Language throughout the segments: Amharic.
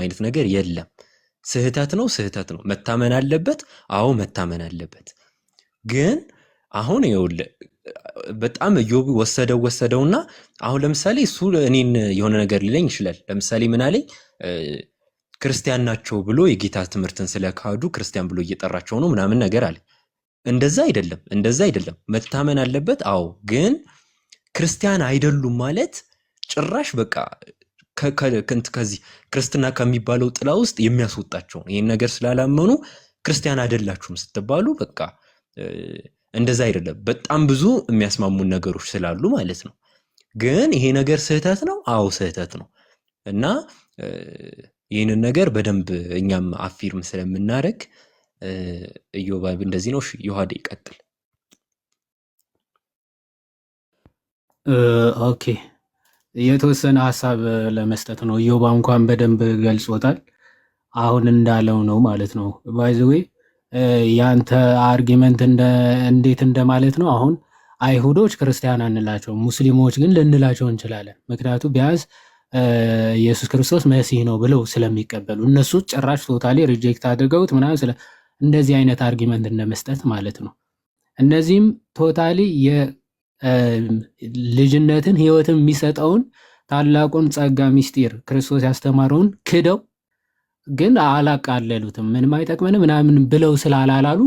አይነት ነገር የለም። ስህተት ነው፣ ስህተት ነው። መታመን አለበት፣ አዎ መታመን አለበት። ግን አሁን ይኸውልህ በጣም ኢዮብ ወሰደውና አሁን ለምሳሌ እሱ እኔን የሆነ ነገር ሊለኝ ይችላል። ለምሳሌ ምን አለኝ? ክርስቲያን ናቸው ብሎ የጌታ ትምህርትን ስለካዱ ክርስቲያን ብሎ እየጠራቸው ነው ምናምን ነገር አለ። እንደዛ አይደለም፣ እንደዛ አይደለም። መታመን አለበት፣ አዎ። ግን ክርስቲያን አይደሉም ማለት ጭራሽ በቃ ከዚህ ክርስትና ከሚባለው ጥላ ውስጥ የሚያስወጣቸው ነው። ይህን ነገር ስላላመኑ ክርስቲያን አይደላችሁም ስትባሉ በቃ እንደዛ አይደለም። በጣም ብዙ የሚያስማሙን ነገሮች ስላሉ ማለት ነው። ግን ይሄ ነገር ስህተት ነው፣ አዎ ስህተት ነው። እና ይህንን ነገር በደንብ እኛም አፊርም ስለምናደርግ ኢዮብ እንደዚህ ነው። ዮሐዴ ይቀጥል። ኦኬ የተወሰነ ሀሳብ ለመስጠት ነው። ኢዮብ እንኳን በደንብ ገልጾታል። አሁን እንዳለው ነው ማለት ነው። ባይ ዘ ዌይ ያንተ አርጊመንት እንዴት እንደማለት ነው። አሁን አይሁዶች ክርስቲያን አንላቸው፣ ሙስሊሞች ግን ልንላቸው እንችላለን። ምክንያቱም ቢያንስ ኢየሱስ ክርስቶስ መሲህ ነው ብለው ስለሚቀበሉ፣ እነሱ ጭራሽ ቶታሊ ሪጀክት አድርገውት ምናምን እንደዚህ አይነት አርጊመንት እንደመስጠት ማለት ነው። እነዚህም ቶታሊ ልጅነትን ህይወትን የሚሰጠውን ታላቁን ጸጋ ሚስጢር ክርስቶስ ያስተማረውን ክደው ግን አላቃለሉትም። ምንም አይጠቅመን ምናምን ብለው ስላላላሉ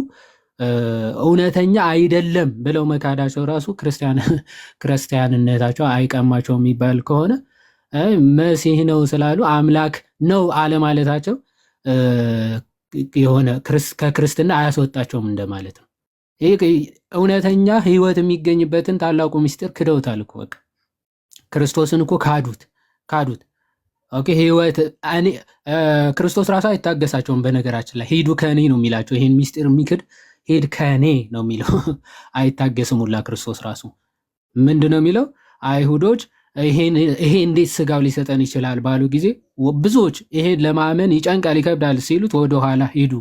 እውነተኛ አይደለም ብለው መካዳቸው ራሱ ክርስቲያንነታቸው አይቀማቸው የሚባል ከሆነ መሲህ ነው ስላሉ አምላክ ነው አለማለታቸው የሆነ ከክርስትና አያስወጣቸውም እንደማለት ነው። ይህ እውነተኛ ህይወት የሚገኝበትን ታላቁ ምስጢር ክደውታል እኮ በቃ ክርስቶስን እኮ ካዱት። ኦኬ ህይወት ክርስቶስ ራሱ አይታገሳቸውም። በነገራችን ላይ ሂዱ ከኔ ነው የሚላቸው። ይሄን ምስጢር የሚክድ ሂድ ከኔ ነው የሚለው። አይታገስም ሁላ ክርስቶስ ራሱ ምንድን ነው የሚለው? አይሁዶች ይሄ እንዴት ስጋው ሊሰጠን ይችላል ባሉ ጊዜ ብዙዎች ይሄን ለማመን ይጨንቃል ይከብዳል ሲሉት ወደኋላ ሄዱ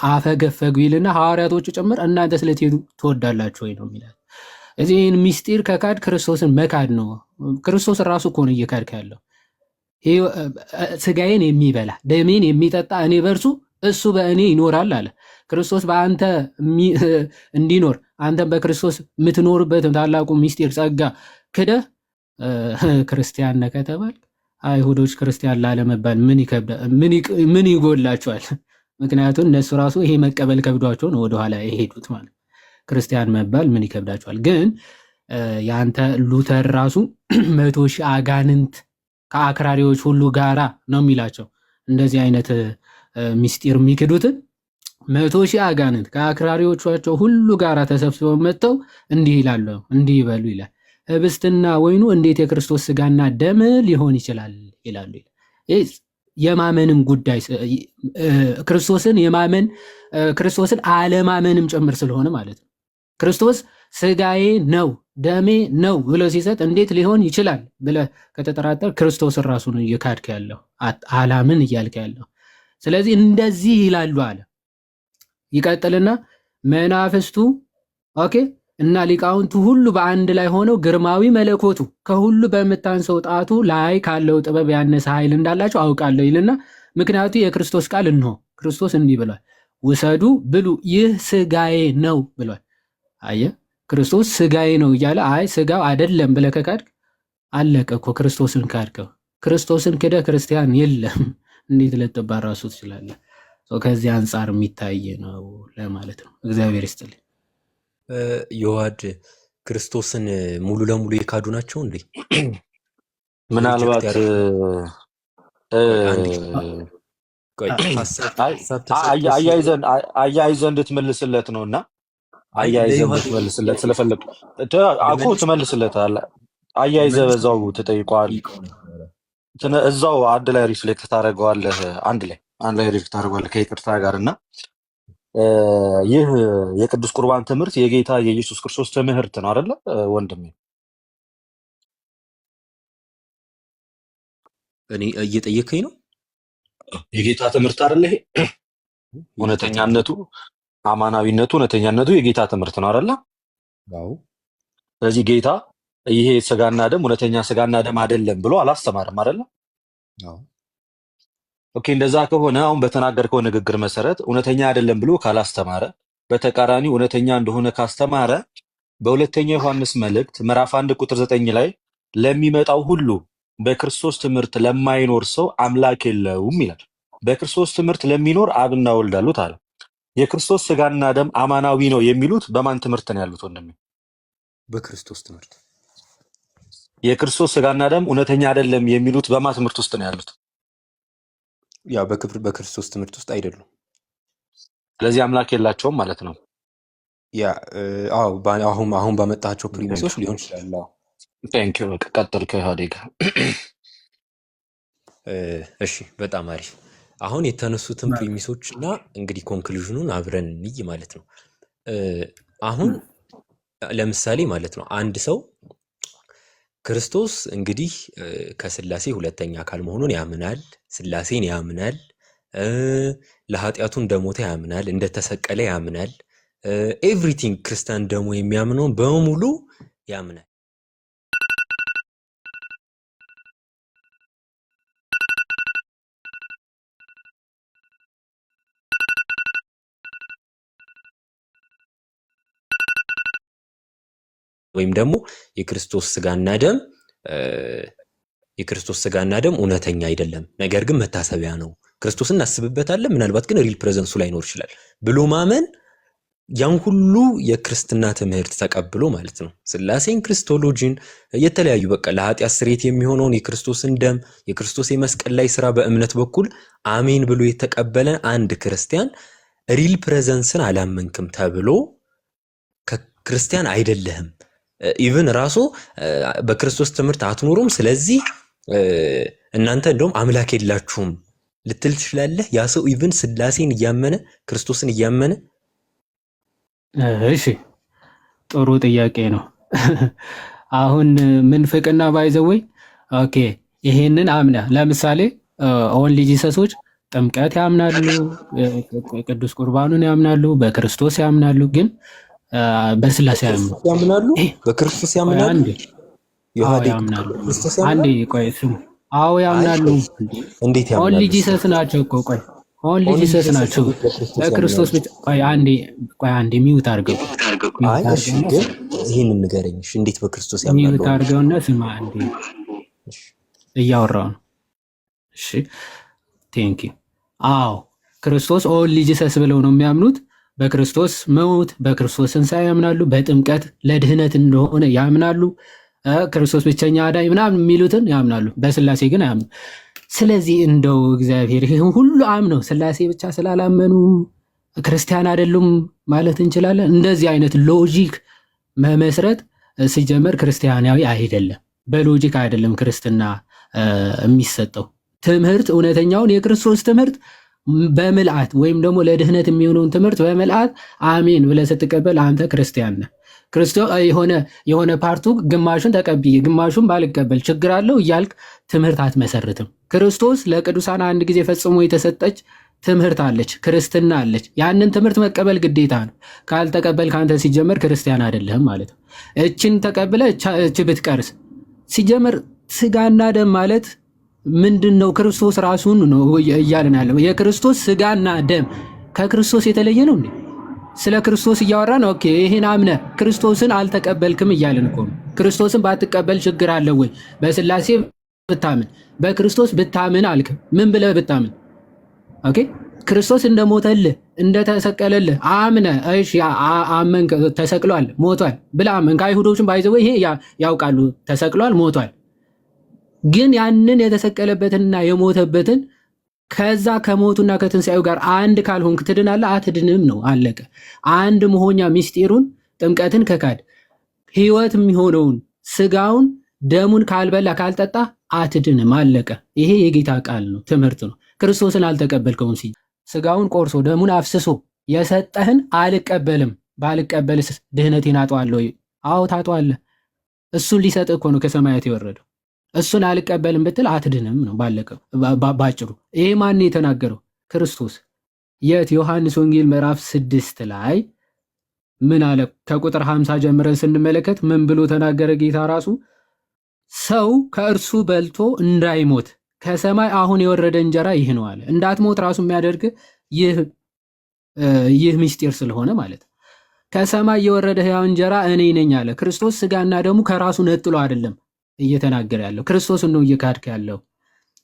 አፈገፈጉ ይልና ሐዋርያቶቹ ጭምር እናንተ ስለትሄዱ ትወዳላችሁ ወይ ነው የሚላል። እዚህ ይህን ሚስጢር ከካድ ክርስቶስን መካድ ነው። ክርስቶስ ራሱ እኮ ነው እየካድክ ያለው። ስጋዬን የሚበላ ደሜን የሚጠጣ እኔ በእርሱ እሱ በእኔ ይኖራል አለ። ክርስቶስ በአንተ እንዲኖር አንተም በክርስቶስ የምትኖርበትም ታላቁ ሚስጢር ጸጋ ክደህ ክርስቲያን ነህ ከተባል አይሁዶች ክርስቲያን ላለመባል ምን ይጎላቸዋል? ምክንያቱም እነሱ ራሱ ይሄ መቀበል ከብዷቸው ነው ወደኋላ የሄዱት ማለት። ክርስቲያን መባል ምን ይከብዳቸዋል? ግን የአንተ ሉተር ራሱ 100,000 አጋንንት ከአክራሪዎች ሁሉ ጋራ ነው የሚላቸው። እንደዚህ አይነት ሚስጢር የሚክዱትን 100,000 አጋንንት ከአክራሪዎቻቸው ሁሉ ጋራ ተሰብስበው መጥተው እንዲህ ይላሉ፣ እንዲህ ይበሉ ይላል። ህብስትና ወይኑ እንዴት የክርስቶስ ስጋና ደም ሊሆን ይችላል ይላሉ። የማመንም ጉዳይ ክርስቶስን የማመን ክርስቶስን አለማመንም ጭምር ስለሆነ ማለት ነው። ክርስቶስ ስጋዬ ነው ደሜ ነው ብሎ ሲሰጥ እንዴት ሊሆን ይችላል ብለህ ከተጠራጠር ክርስቶስን ራሱን እየካድክ ያለው አላምን እያልክ ያለው። ስለዚህ እንደዚህ ይላሉ አለ። ይቀጥልና መናፍስቱ ኦኬ እና ሊቃውንቱ ሁሉ በአንድ ላይ ሆነው ግርማዊ መለኮቱ ከሁሉ በምታንሰው ጣቱ ላይ ካለው ጥበብ ያነሰ ኃይል እንዳላቸው አውቃለሁ ይልና ምክንያቱ የክርስቶስ ቃል እንሆ ክርስቶስ እንዲህ ብሏል፣ ውሰዱ ብሉ ይህ ስጋዬ ነው ብሏል። አየህ ክርስቶስ ስጋዬ ነው እያለ አይ ስጋው አይደለም ብለህ ከካድክ አለቀ እኮ ክርስቶስን ካድከው። ክርስቶስን ክደህ ክርስቲያን የለም። እንዴት ልትባል ራሱ ትችላለህ? ከዚህ አንጻር የሚታይ ነው ለማለት ነው። እግዚአብሔር ይስጥልኝ። ዮሐድ ክርስቶስን ሙሉ ለሙሉ የካዱ ናቸው እንዴ? ምናልባት አያይዘህ እንድትመልስለት ነው እና አያይዘህ እንድትመልስለት ስለፈለግ አኩ ትመልስለታለህ። አያይዘህ በዛው ትጠይቀዋለህ። እዛው አንድ ላይ ሪፍሌክት ታደርገዋለህ። አንድ ላይ ሪፍሌክት ታደርገዋለህ ከይቅርታ ጋር እና ይህ የቅዱስ ቁርባን ትምህርት የጌታ የኢየሱስ ክርስቶስ ትምህርት ነው አይደለ ወንድሜ? እኔ እየጠየከኝ ነው። የጌታ ትምህርት አይደለ ይሄ? እውነተኛነቱ፣ አማናዊነቱ፣ እውነተኛነቱ የጌታ ትምህርት ነው አይደለ? አዎ። ስለዚህ ጌታ ይሄ ስጋና ደም እውነተኛ ስጋና ደም አይደለም ብሎ አላስተማርም አይደለ? አዎ። ኦኬ እንደዛ ከሆነ አሁን በተናገርከው ንግግር መሰረት እውነተኛ አይደለም ብሎ ካላስተማረ፣ በተቃራኒ እውነተኛ እንደሆነ ካስተማረ በሁለተኛ ዮሐንስ መልእክት ምዕራፍ 1 ቁጥር 9 ላይ ለሚመጣው ሁሉ በክርስቶስ ትምህርት ለማይኖር ሰው አምላክ የለውም ይላል። በክርስቶስ ትምህርት ለሚኖር አብና ወልድ አሉት አለ። የክርስቶስ ስጋና ደም አማናዊ ነው የሚሉት በማን ትምህርት ነው ያሉት ወንድሜ? በክርስቶስ ትምህርት። የክርስቶስ ስጋና ደም እውነተኛ አይደለም የሚሉት በማን ትምህርት ውስጥ ነው ያሉት? ያ በክርስቶስ ትምህርት ውስጥ አይደሉም። ስለዚህ አምላክ የላቸውም ማለት ነው። ያ አዎ አሁን ባመጣቸው ፕሪሚሶች ሊሆን ይችላል። ቴንክ ዩ ቀጥል ከኢህአዴግ። እሺ በጣም አሪፍ። አሁን የተነሱትን ፕሪሚሶች እና እንግዲህ ኮንክሉዥኑን አብረን እንይ ማለት ነው። አሁን ለምሳሌ ማለት ነው አንድ ሰው ክርስቶስ እንግዲህ ከስላሴ ሁለተኛ አካል መሆኑን ያምናል፣ ስላሴን ያምናል፣ ለኃጢአቱ እንደሞተ ያምናል፣ እንደተሰቀለ ያምናል። ኤቭሪቲንግ ክርስቲያን ደግሞ የሚያምነውን በሙሉ ያምናል። ወይም ደግሞ የክርስቶስ ስጋና ደም እውነተኛ አይደለም፣ ነገር ግን መታሰቢያ ነው። ክርስቶስን እናስብበታለን፣ ምናልባት ግን ሪል ፕሬዘንሱ ላይኖር ይችላል ብሎ ማመን ያን ሁሉ የክርስትና ትምህርት ተቀብሎ ማለት ነው ስላሴን፣ ክርስቶሎጂን፣ የተለያዩ በቃ ለኃጢአት ስርየት የሚሆነውን የክርስቶስን ደም፣ የክርስቶስ የመስቀል ላይ ስራ በእምነት በኩል አሜን ብሎ የተቀበለ አንድ ክርስቲያን ሪል ፕሬዘንስን አላመንክም ተብሎ ከክርስቲያን አይደለህም፣ ኢቭን ራሱ በክርስቶስ ትምህርት አትኖሩም፣ ስለዚህ እናንተ እንደውም አምላክ የላችሁም ልትል ትችላለህ። ያ ሰው ኢቭን ስላሴን እያመነ ክርስቶስን እያመነ። እሺ ጥሩ ጥያቄ ነው። አሁን ምንፍቅና ባይዘወይ ኦኬ ይሄንን አምነ ለምሳሌ ኦንሊ ጂሰሶች ጥምቀት ያምናሉ፣ ቅዱስ ቁርባኑን ያምናሉ፣ በክርስቶስ ያምናሉ፣ ግን በስላሴ ያምናሉ። በክርስቶስ ያምናሉ። ያምናሉ። አንዴ ቆይ ስሙ። አዎ ያምናሉ። እንዴት ያምናሉ? ኦንሊ ጂሰስ ናቸው እኮ ቆይ ኦንሊ ጂሰስ ናቸው። በክርስቶስ ብቻ ቆይ አንዴ ሚውት አድርገው። አይ እሺ፣ ግን ይሄንን ንገረኝ። እሺ እንዴት በክርስቶስ ያምናሉ? ሚውት አድርገውና ስማ። አንዴ እያወራሁ ነው። እሺ ቴንክ ዩ። አዎ ክርስቶስ ኦንሊ ጂሰስ ብለው ነው የሚያምኑት። በክርስቶስ መውት፣ በክርስቶስ ትንሣኤ ያምናሉ። በጥምቀት ለድህነት እንደሆነ ያምናሉ። ክርስቶስ ብቸኛ አዳኝ ምናምን የሚሉትን ያምናሉ። በስላሴ ግን አያምኑ። ስለዚህ እንደው እግዚአብሔር ይህን ሁሉ አምነው ስላሴ ብቻ ስላላመኑ ክርስቲያን አይደሉም ማለት እንችላለን? እንደዚህ አይነት ሎጂክ መመስረት ሲጀመር ክርስቲያናዊ አይደለም። በሎጂክ አይደለም ክርስትና የሚሰጠው ትምህርት። እውነተኛውን የክርስቶስ ትምህርት በምልአት ወይም ደግሞ ለድህነት የሚሆነውን ትምህርት በምልአት አሜን ብለህ ስትቀበል አንተ ክርስቲያን ነህ። የሆነ ፓርቱ ግማሹን ተቀብዬ ግማሹን ባልቀበል ችግር አለው እያልክ ትምህርት አትመሰርትም። ክርስቶስ ለቅዱሳን አንድ ጊዜ ፈጽሞ የተሰጠች ትምህርት አለች፣ ክርስትና አለች። ያንን ትምህርት መቀበል ግዴታ ነው። ካልተቀበል ከአንተ ሲጀመር ክርስቲያን አይደለህም ማለት ነው። እችን ተቀብለ እች ብትቀርስ ሲጀመር ስጋና ደም ማለት ምንድን ነው? ክርስቶስ ራሱን ነው እያልን ያለ። የክርስቶስ ስጋና ደም ከክርስቶስ የተለየ ነው እንዴ? ስለ ክርስቶስ እያወራን ኦኬ፣ ይሄን አምነ ክርስቶስን አልተቀበልክም እያልን እኮ ነው። ክርስቶስን ባትቀበል ችግር አለ ወይ? በስላሴ ብታምን፣ በክርስቶስ ብታምን አልክ። ምን ብለህ ብታምን? ኦኬ ክርስቶስ እንደሞተልህ እንደተሰቀለልህ አምነ፣ እሺ አመንክ፣ ተሰቅሏል፣ ሞቷል ብለህ አመንክ። አይሁዶችን ባይዘው ይሄ ያውቃሉ፣ ተሰቅሏል፣ ሞቷል። ግን ያንን የተሰቀለበትንና የሞተበትን ከዛ ከሞቱና ከትንሣኤው ጋር አንድ ካልሆንክ ትድናለህ አትድንም ነው፣ አለቀ። አንድ መሆኛ ሚስጢሩን ጥምቀትን ከካድ ህይወት የሚሆነውን ስጋውን ደሙን ካልበላ ካልጠጣ አትድንም፣ አለቀ። ይሄ የጌታ ቃል ነው፣ ትምህርት ነው። ክርስቶስን አልተቀበልከውም። ስጋውን ቆርሶ ደሙን አፍስሶ የሰጠህን አልቀበልም፣ ባልቀበልስ ድህነቴን አጠዋለሁ? አዎ ታጠዋለህ። እሱን ሊሰጥህ እኮ ነው ከሰማያት የወረደው። እሱን አልቀበልም ብትል አትድንም ነው፣ ባለቀው ባጭሩ። ይሄ ማን የተናገረው? ክርስቶስ። የት? ዮሐንስ ወንጌል ምዕራፍ 6 ላይ ምን አለ? ከቁጥር 50 ጀምረን ስንመለከት ምን ብሎ ተናገረ ጌታ ራሱ? ሰው ከእርሱ በልቶ እንዳይሞት ከሰማይ አሁን የወረደ እንጀራ ይህ ነው አለ። እንዳትሞት ራሱ የሚያደርግ ይህ ምስጢር ስለሆነ ማለት ነው። ከሰማይ የወረደ ሕያው እንጀራ እኔ ነኝ አለ። ክርስቶስ ስጋና ደሙ ከራሱ ነጥሎ አይደለም እየተናገረ ያለው፣ ክርስቶስን ነው እየካድክ ያለው።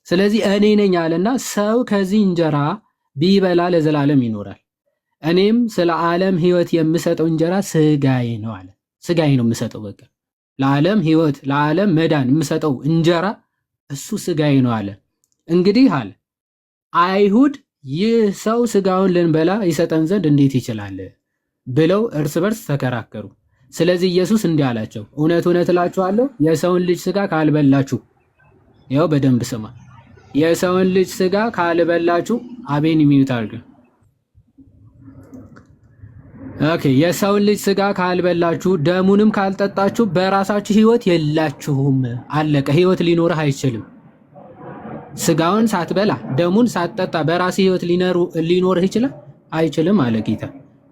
ስለዚህ እኔ ነኝ አለና ሰው ከዚህ እንጀራ ቢበላ ለዘላለም ይኖራል። እኔም ስለ ዓለም ሕይወት የምሰጠው እንጀራ ስጋዬ ነው አለ። ስጋዬ ነው የምሰጠው፣ በቃ ለዓለም ሕይወት ለዓለም መዳን የምሰጠው እንጀራ እሱ ስጋዬ ነው አለ። እንግዲህ አለ አይሁድ ይህ ሰው ስጋውን ልንበላ ይሰጠን ዘንድ እንዴት ይችላል ብለው እርስ በርስ ተከራከሩ። ስለዚህ ኢየሱስ እንዲህ አላቸው፣ እውነት እውነት እላችኋለሁ የሰውን ልጅ ስጋ ካልበላችሁ፣ ያው በደንብ ስማ፣ የሰውን ልጅ ስጋ ካልበላችሁ አቤን የሚዩት አድርገ ኦኬ፣ የሰውን ልጅ ስጋ ካልበላችሁ ደሙንም ካልጠጣችሁ በራሳችሁ ህይወት የላችሁም። አለቀ። ህይወት ሊኖርህ አይችልም። ስጋውን ሳትበላ ደሙን ሳትጠጣ በራስህ ህይወት ሊኖርህ ይችላል? አይችልም አለ ጌታ።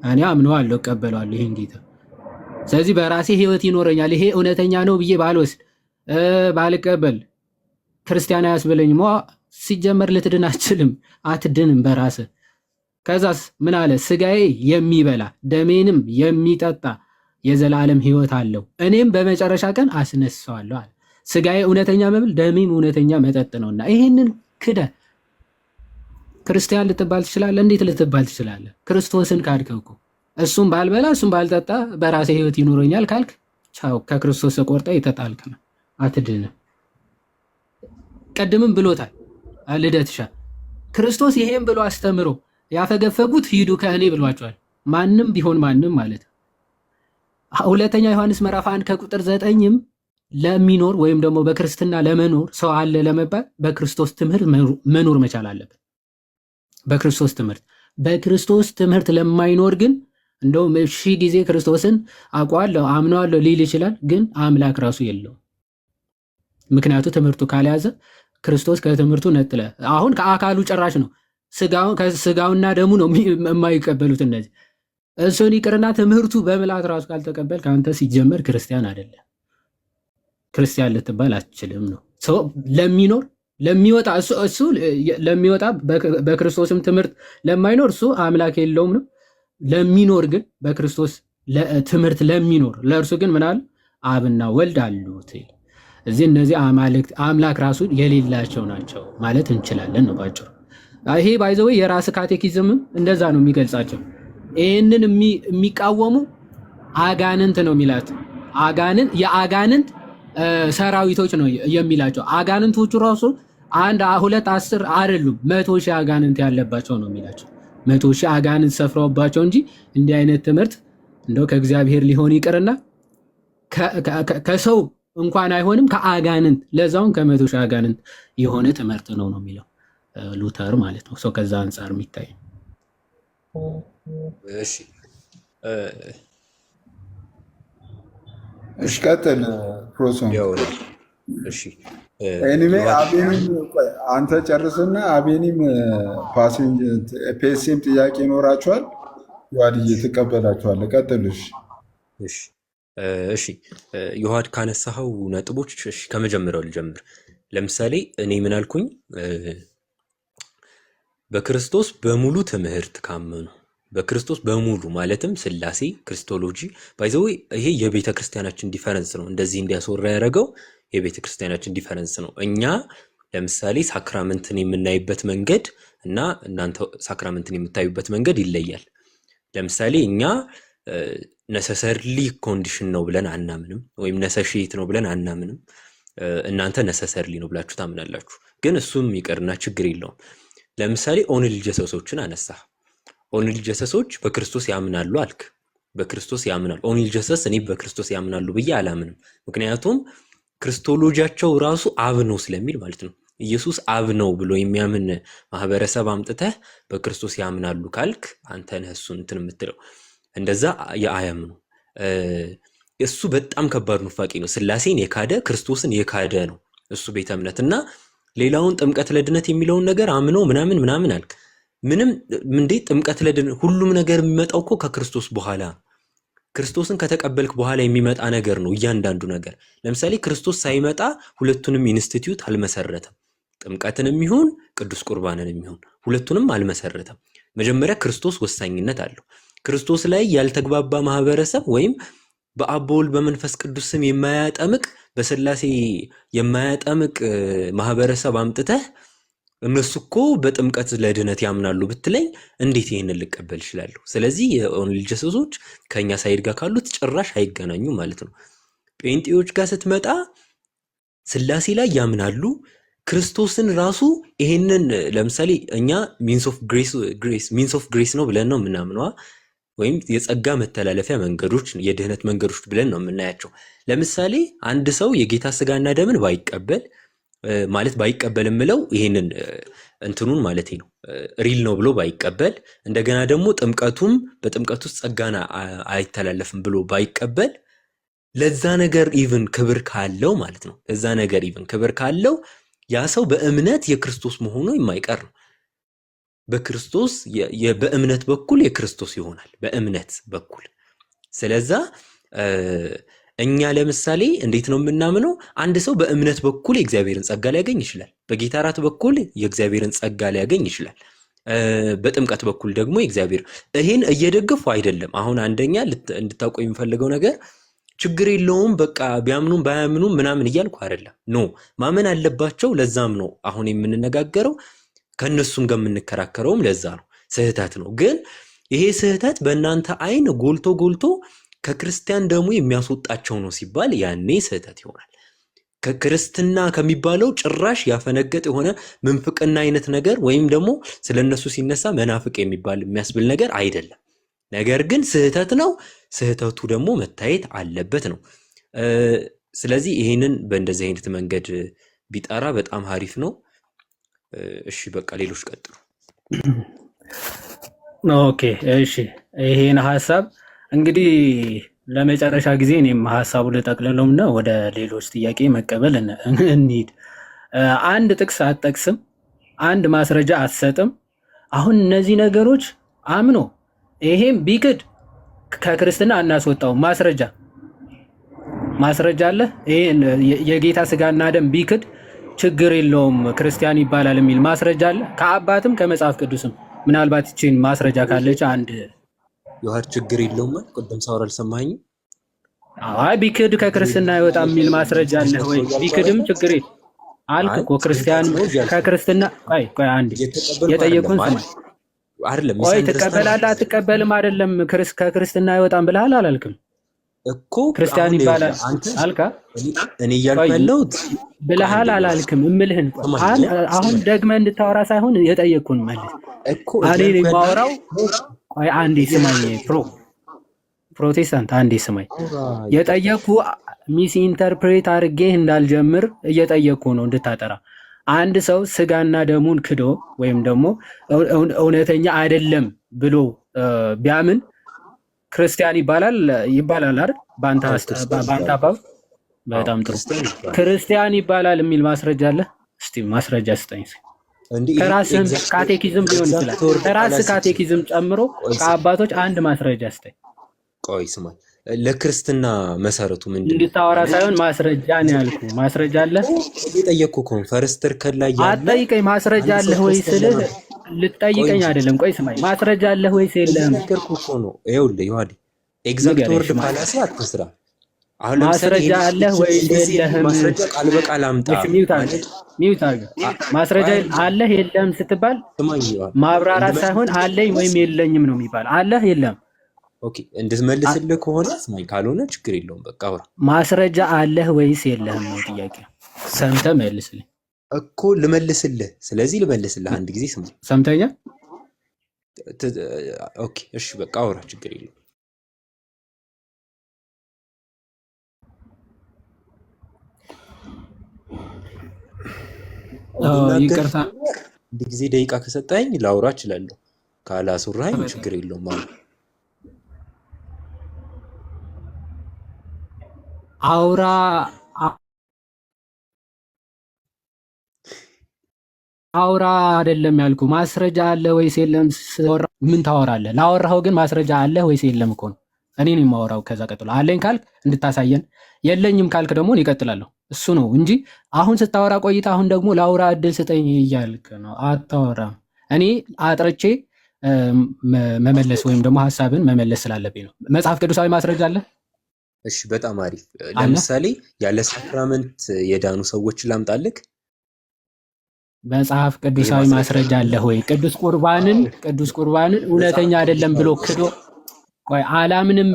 እኔ አምነዋለሁ፣ እቀበለዋለሁ ይሄን ጌታ። ስለዚህ በራሴ ህይወት ይኖረኛል። ይሄ እውነተኛ ነው ብዬ ባልወስድ ባልቀበል ክርስቲያን አያስብለኝም። ሲጀመር ልትድን አትችልም፣ አትድንም በራስህ። ከዛስ ምን አለ? ስጋዬ የሚበላ ደሜንም የሚጠጣ የዘላለም ህይወት አለው፣ እኔም በመጨረሻ ቀን አስነሳዋለሁ አለ። ስጋዬ እውነተኛ መብል ደሜም እውነተኛ መጠጥ ነውና ይህንን ክደ ክርስቲያን ልትባል ትችላለህ? እንዴት ልትባል ትችላለህ? ክርስቶስን ካድከው እኮ። እሱም ባልበላ እሱም ባልጠጣ በራሴ ህይወት ይኖረኛል ካልክ ቻው፣ ከክርስቶስ ቆርጠ የተጣልክ ነው፣ አትድንም። ቀድምም ብሎታል ልደትሻ። ክርስቶስ ይሄን ብሎ አስተምሮ ያፈገፈጉት ሂዱ ከእኔ ብሏቸዋል። ማንም ቢሆን ማንም ማለት ነው። ሁለተኛ ዮሐንስ ምዕራፍ 1 ከቁጥር 9ም ለሚኖር ወይም ደግሞ በክርስትና ለመኖር ሰው አለ ለመባል በክርስቶስ ትምህርት መኖር መቻል አለበት። በክርስቶስ ትምህርት ለማይኖር ግን እንደውም ሺህ ጊዜ ክርስቶስን አውቀዋለሁ አምነዋለሁ ሊል ይችላል፣ ግን አምላክ ራሱ የለውም። ምክንያቱ ትምህርቱ ካልያዘ ክርስቶስ ከትምህርቱ ነጥለ አሁን ከአካሉ ጭራሽ ነው ስጋውና ደሙ ነው የማይቀበሉት እነዚህ። እሱን ይቅርና ትምህርቱ በምልአት ራሱ ካልተቀበል ከአንተ ሲጀመር ክርስቲያን አይደለም፣ ክርስቲያን ልትባል አትችልም ነው። ሰው ለሚኖር ለሚወጣ እሱ ለሚወጣ በክርስቶስም ትምህርት ለማይኖር እሱ አምላክ የለውም ነው። ለሚኖር ግን በክርስቶስ ትምህርት ለሚኖር ለእርሱ ግን ምናል አብና ወልድ አሉት። እዚህ እነዚህ አምላክ ራሱ የሌላቸው ናቸው ማለት እንችላለን ነው ባጭሩ። ይሄ ባይዘው የራስ ካቴኪዝምም እንደዛ ነው የሚገልጻቸው። ይህንን የሚቃወሙ አጋንንት ነው የሚላት። የአጋንንት ሰራዊቶች ነው የሚላቸው። አጋንንቶቹ ራሱ 1 2 10 አይደሉም 100,000 አጋንንት ያለባቸው ነው የሚላቸው። 100,000 አጋንንት ሰፍረውባቸው እንጂ እንዲህ አይነት ትምህርት እንደው ከእግዚአብሔር ሊሆን ይቅርና ከሰው እንኳን አይሆንም፣ ከአጋንንት ለዛውን ከ100,000 አጋንንት የሆነ ትምህርት ነው የሚለው ሉተር ማለት ነው። ሰው ከዛ አንጻር የሚታይ እሺ ቀጥል ፕሮሶን። ኤኒዌይ አቤኒም አንተ ጨርስና አቤኒም ፔሲም ጥያቄ ይኖራችኋል፣ ዮሐድዬ ትቀበላችኋለህ። ቀጥልሽ። እሺ ዮሐድ ካነሳኸው ነጥቦች ከመጀመሪያው ልጀምር። ለምሳሌ እኔ ምን አልኩኝ? በክርስቶስ በሙሉ ትምህርት ካመኑ በክርስቶስ በሙሉ ማለትም ስላሴ ክርስቶሎጂ ባይዘው ይሄ የቤተ ክርስቲያናችን ዲፈረንስ ነው። እንደዚህ እንዲያስወራ ያደረገው የቤተ ክርስቲያናችን ዲፈረንስ ነው። እኛ ለምሳሌ ሳክራመንትን የምናይበት መንገድ እና እናንተ ሳክራመንትን የምታዩበት መንገድ ይለያል። ለምሳሌ እኛ ነሰሰርሊ ኮንዲሽን ነው ብለን አናምንም፣ ወይም ነሰሽት ነው ብለን አናምንም። እናንተ ነሰሰርሊ ነው ብላችሁ ታምናላችሁ። ግን እሱም ይቀርና ችግር የለውም። ለምሳሌ ኦንሊ ጀሰሶችን አነሳ። ኦንሊ ጀሰሶች በክርስቶስ ያምናሉ አልክ። በክርስቶስ ያምናሉ። ኦንሊ ጀሰስ እኔ በክርስቶስ ያምናሉ ብዬ አላምንም። ምክንያቱም ክርስቶሎጂያቸው ራሱ አብ ነው ስለሚል ማለት ነው። ኢየሱስ አብ ነው ብሎ የሚያምን ማህበረሰብ አምጥተህ በክርስቶስ ያምናሉ ካልክ አንተ ነህ እሱን እንትን የምትለው። እንደዛ የአያምኑ እሱ በጣም ከባድ ኑፋቄ ነው። ስላሴን የካደ ክርስቶስን የካደ ነው እሱ ቤተ እምነትና ሌላውን ጥምቀት ለድነት የሚለውን ነገር አምኖ ምናምን አልክ። ምንም እንዴ ጥምቀት ለድነት ሁሉም ነገር የሚመጣው እኮ ከክርስቶስ በኋላ ክርስቶስን ከተቀበልክ በኋላ የሚመጣ ነገር ነው እያንዳንዱ ነገር። ለምሳሌ ክርስቶስ ሳይመጣ ሁለቱንም ኢንስቲትዩት አልመሰረተም። ጥምቀትንም ይሁን ቅዱስ ቁርባንንም ይሁን ሁለቱንም አልመሰረተም። መጀመሪያ ክርስቶስ ወሳኝነት አለው። ክርስቶስ ላይ ያልተግባባ ማህበረሰብ ወይም በአብ በወልድ በመንፈስ ቅዱስ ስም የማያጠምቅ በስላሴ የማያጠምቅ ማህበረሰብ አምጥተህ እነሱ እኮ በጥምቀት ለድነት ያምናሉ ብትለኝ እንዴት ይህንን ልቀበል እችላለሁ? ስለዚህ የኦንሊ ጀሰሶች ከኛ ሳይድ ጋር ካሉት ጭራሽ አይገናኙ ማለት ነው። ጴንጤዎች ጋር ስትመጣ ስላሴ ላይ ያምናሉ። ክርስቶስን ራሱ ይሄንን ለምሳሌ እኛ ሚንስ ኦፍ ግሬስ ነው ብለን ነው የምናምነዋ፣ ወይም የጸጋ መተላለፊያ መንገዶች የድህነት መንገዶች ብለን ነው የምናያቸው። ለምሳሌ አንድ ሰው የጌታ ስጋና ደምን ባይቀበል ማለት ባይቀበል የምለው ይሄንን እንትኑን ማለት ነው ሪል ነው ብሎ ባይቀበል፣ እንደገና ደግሞ ጥምቀቱም በጥምቀቱ ውስጥ ጸጋና አይተላለፍም ብሎ ባይቀበል፣ ለዛ ነገር ኢቭን ክብር ካለው ማለት ነው ለዛ ነገር ኢቭን ክብር ካለው ያ ሰው በእምነት የክርስቶስ መሆኑ የማይቀር ነው። በክርስቶስ በእምነት በኩል የክርስቶስ ይሆናል በእምነት በኩል። ስለዛ እኛ ለምሳሌ እንዴት ነው የምናምነው? አንድ ሰው በእምነት በኩል የእግዚአብሔርን ጸጋ ሊያገኝ ይችላል። በጌታ እራት በኩል የእግዚአብሔርን ጸጋ ሊያገኝ ይችላል። በጥምቀት በኩል ደግሞ የእግዚአብሔር ይሄን እየደገፉ አይደለም። አሁን አንደኛ እንድታውቁ የሚፈልገው ነገር ችግር የለውም በቃ ቢያምኑም ባያምኑም ምናምን እያልኩ አይደለም። ኖ ማመን አለባቸው። ለዛም ነው አሁን የምንነጋገረው ከነሱም ጋር የምንከራከረውም ለዛ ነው። ስህተት ነው። ግን ይሄ ስህተት በእናንተ አይን ጎልቶ ከክርስቲያን ደግሞ የሚያስወጣቸው ነው ሲባል ያኔ ስህተት ይሆናል። ከክርስትና ከሚባለው ጭራሽ ያፈነገጥ የሆነ ምንፍቅና አይነት ነገር ወይም ደግሞ ስለነሱ ሲነሳ መናፍቅ የሚያስብል ነገር አይደለም። ነገር ግን ስህተት ነው። ስህተቱ ደግሞ መታየት አለበት ነው። ስለዚህ ይሄንን በእንደዚህ አይነት መንገድ ቢጠራ በጣም አሪፍ ነው። እሺ በቃ ሌሎች ቀጥሉ። ኦኬ እሺ፣ ይሄን ሐሳብ እንግዲህ ለመጨረሻ ጊዜ እኔም ሐሳቡ ልጠቅልለውና ወደ ሌሎች ጥያቄ መቀበል እንሂድ። አንድ ጥቅስ አትጠቅስም፣ አንድ ማስረጃ አትሰጥም። አሁን እነዚህ ነገሮች አምኖ ይሄም ቢክድ ከክርስትና አናስወጣው። ማስረጃ አለ። ይሄ የጌታ ስጋና ደም ቢክድ ችግር የለውም ክርስቲያን ይባላል የሚል ማስረጃ አለ ከአባትም ከመጽሐፍ ቅዱስም። ምናልባት እቺን ማስረጃ ካለች አንድ የዋር ችግር የለውም ማለት ቅድም ሳወራ አልሰማኸኝም? አይ ቢክድ ከክርስትና አይወጣም የሚል ማስረጃ አለ ወይ? ቢክድም ችግር የለም አልክ እኮ ክርስቲያን ከክርስትና ቆይ አንዴ የጠየቁን ስማ አይደለም ቆይ ትቀበላለህ አትቀበልም አይደለም ከክርስትና አይወጣም ብለሃል አላልክም እኮ ክርስቲያን ይባላል አልካ እኔ እያልኩ ያለሁት ብለሃል አላልክም እምልህን አሁን ደግመህ እንድታወራ ሳይሆን የጠየቅኩን መልስ እኮ እኔ የማወራው ቆይ አንዴ ስማኝ ፕሮቴስታንት አንዴ ስማኝ የጠየቅኩ ሚስ ኢንተርፕሬት አድርጌ እንዳልጀምር እየጠየቅኩ ነው እንድታጠራ አንድ ሰው ስጋና ደሙን ክዶ ወይም ደግሞ እውነተኛ አይደለም ብሎ ቢያምን ክርስቲያን ይባላል አይደል? ባንታ አባብ በጣም ጥሩ ክርስቲያን ይባላል የሚል ማስረጃ አለ? እስቲ ማስረጃ ስጠኝ። ከራስህም ካቴኪዝም ሊሆን ይችላል። ከራስህ ካቴኪዝም ጨምሮ ከአባቶች አንድ ማስረጃ ስጠኝ። ቆይ ስማኝ፣ ለክርስትና መሰረቱ ምንድን ነው? እንድታወራ ሳይሆን ማስረጃ ነው ያልኩ። ማስረጃ አለ? የጠየቅኩ ኮንፈረንስ ከላይ ያለ አትጠይቀኝ። ማስረጃ አለ ወይ ስልህ ልትጠይቀኝ አይደለም። ቆይ ስማኝ፣ ማስረጃ አለ ወይ የለህም? ነገርኩ እኮ ነው። ይኸውልህ ዮሐድ ኤግዛክት ወርድ ፓላሲ አትስራ። አሁን ማስረጃ አለ ወይ የለህም? ማስረጃ ቃል በቃል አምጣ። ሚውት አድርገህ ማስረጃ አለ የለህም ስትባል ማብራራት ሳይሆን አለኝ ወይም የለኝም ነው የሚባል። አለ የለም ኦኬ እንድትመልስልህ ከሆነ ስማኝ፣ ካልሆነ ችግር የለውም በቃ አውራ። ማስረጃ አለህ ወይስ የለህም ነው ጥያቄ። ሰምተህ መልስልኝ እኮ ልመልስልህ። ስለዚህ ልመልስልህ አንድ ጊዜ ስማኝ። ሰምተኛ ኦኬ እሺ በቃ አውራ፣ ችግር የለውም። ይቅርታ አንድ ጊዜ ደቂቃ ከሰጠኸኝ ላውራ እችላለሁ። ካላስወራኸኝ ችግር የለውም ማለት አውራ አይደለም ያልኩ። ማስረጃ አለ ወይስ የለም ምን ታወራለህ? ላወራኸው ግን ማስረጃ አለ ወይስ የለም እኮ ነው። እኔ ነው የማወራው። ከዛ ቀጥሎ አለኝ ካልክ እንድታሳየን፣ የለኝም ካልክ ደግሞ ይቀጥላለሁ። እሱ ነው እንጂ አሁን ስታወራ ቆይታ አሁን ደግሞ ላውራ እድል ስጠኝ እያልክ ነው። አታወራም። እኔ አጥርቼ መመለስ ወይም ደግሞ ሀሳብን መመለስ ስላለብኝ ነው። መጽሐፍ ቅዱሳዊ ማስረጃ አለ? እሺ በጣም አሪፍ። አለ? ለምሳሌ ያለ ሳክራመንት የዳኑ ሰዎችን ላምጣልክ። መጽሐፍ ይሄ ቅዱሳዊ ማስረጃ ማስረጃ አለ ወይ? ቅዱስ ቁርባንን እውነተኛ መጽሐፍ አይደለም ብሎ ቅዱሳዊ ክዶ ቆይ አላምንም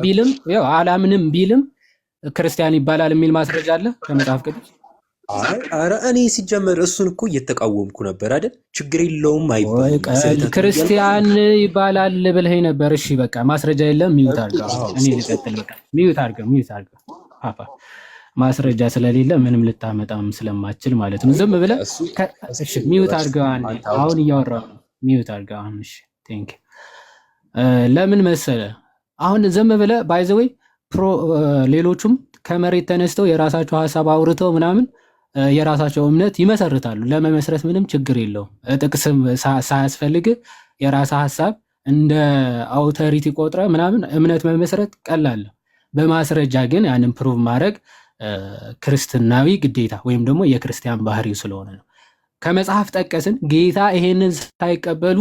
ቢልም ክርስቲያን ይባላል የሚል ማስረጃ አለ ከመጽሐፍ ቅዱስ? ኧረ እኔ ሲጀመር እሱን እኮ እየተቃወምኩ ነበር አይደል? ችግር የለውም ወይ አይባልም ስህተት ነው እያልኩ ክርስቲያን ይባላል ብለኸኝ ነበር። እሺ በቃ ማስረጃ የለም፣ ሚዩት አድርገው። አሁን እኔ ልቀጥል። በቃ ሚዩት አድርገው ፓፓ። ማስረጃ ስለሌለ ምንም ልታመጣም ስለማችል ማለት ነው። ዝም ብለህ እሱ እሺ ሚዩት እሱ አድርገው። አንዴ አንተ አሁን አውጥ። እያወራሁ ነው። ሚዩት አድርገው አሁን። እሺ ቴንክ ለምን መሰለ አሁን ዝም ብለህ ባይ ዘ ወይ ሌሎቹም ከመሬት ተነስተው የራሳቸው ሀሳብ አውርተው ምናምን የራሳቸው እምነት ይመሰርታሉ። ለመመስረት ምንም ችግር የለውም። ጥቅስም ሳያስፈልግ የራሳ ሀሳብ እንደ አውቶሪቲ ቆጥረ ምናምን እምነት መመስረት ቀላል ነው። በማስረጃ ግን ያንን ፕሩቭ ማድረግ ክርስትናዊ ግዴታ ወይም ደግሞ የክርስቲያን ባህሪው ስለሆነ ነው። ከመጽሐፍ ጠቀስን ጌታ ይሄንን ሳይቀበሉ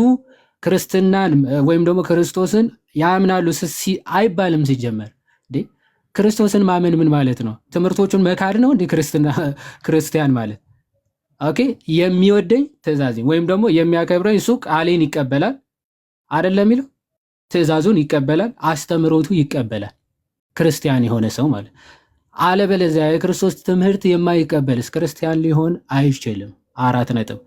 ክርስትናን ወይም ደግሞ ክርስቶስን ያምናሉ አይባልም። ሲጀመር ክርስቶስን ማመን ምን ማለት ነው? ትምህርቶቹን መካድ ነው እንዴ ክርስቲያን ማለት? ኦኬ የሚወደኝ ትእዛዜን ወይም ደግሞ የሚያከብረኝ እሱ ቃሌን ይቀበላል አይደለም የሚለው? ትእዛዙን ይቀበላል፣ አስተምሮቱ ይቀበላል ክርስቲያን የሆነ ሰው ማለት። አለበለዚያ የክርስቶስ ትምህርት የማይቀበልስ ክርስቲያን ሊሆን አይችልም። 4 ነጥብ።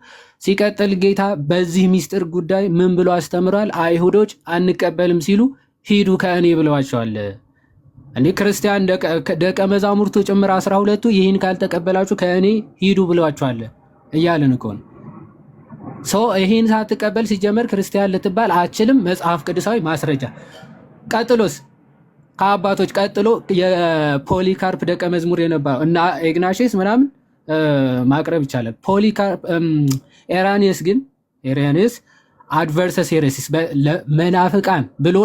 ሲቀጥል ጌታ በዚህ ሚስጥር ጉዳይ ምን ብሎ አስተምሯል? አይሁዶች አንቀበልም ሲሉ ሂዱ ከእኔ ብለዋቸዋል። እንዴ ክርስቲያን ደቀ መዛሙርቱ ጭምር 12ቱ ይህን ካልተቀበላችሁ ከእኔ ሂዱ ብለዋቸዋል እያለን እኮ ነው። ሰው ይህን ሳትቀበል ሲጀመር ክርስቲያን ልትባል አችልም። መጽሐፍ ቅዱሳዊ ማስረጃ። ቀጥሎስ ከአባቶች ቀጥሎ የፖሊካርፕ ደቀ መዝሙር የነበረው እና ኢግናሽስ ምናምን ማቅረብ ይቻላል። ኤራኒየስ አድቨርሰስ ሄሬሲስ መናፍቃን ብሎ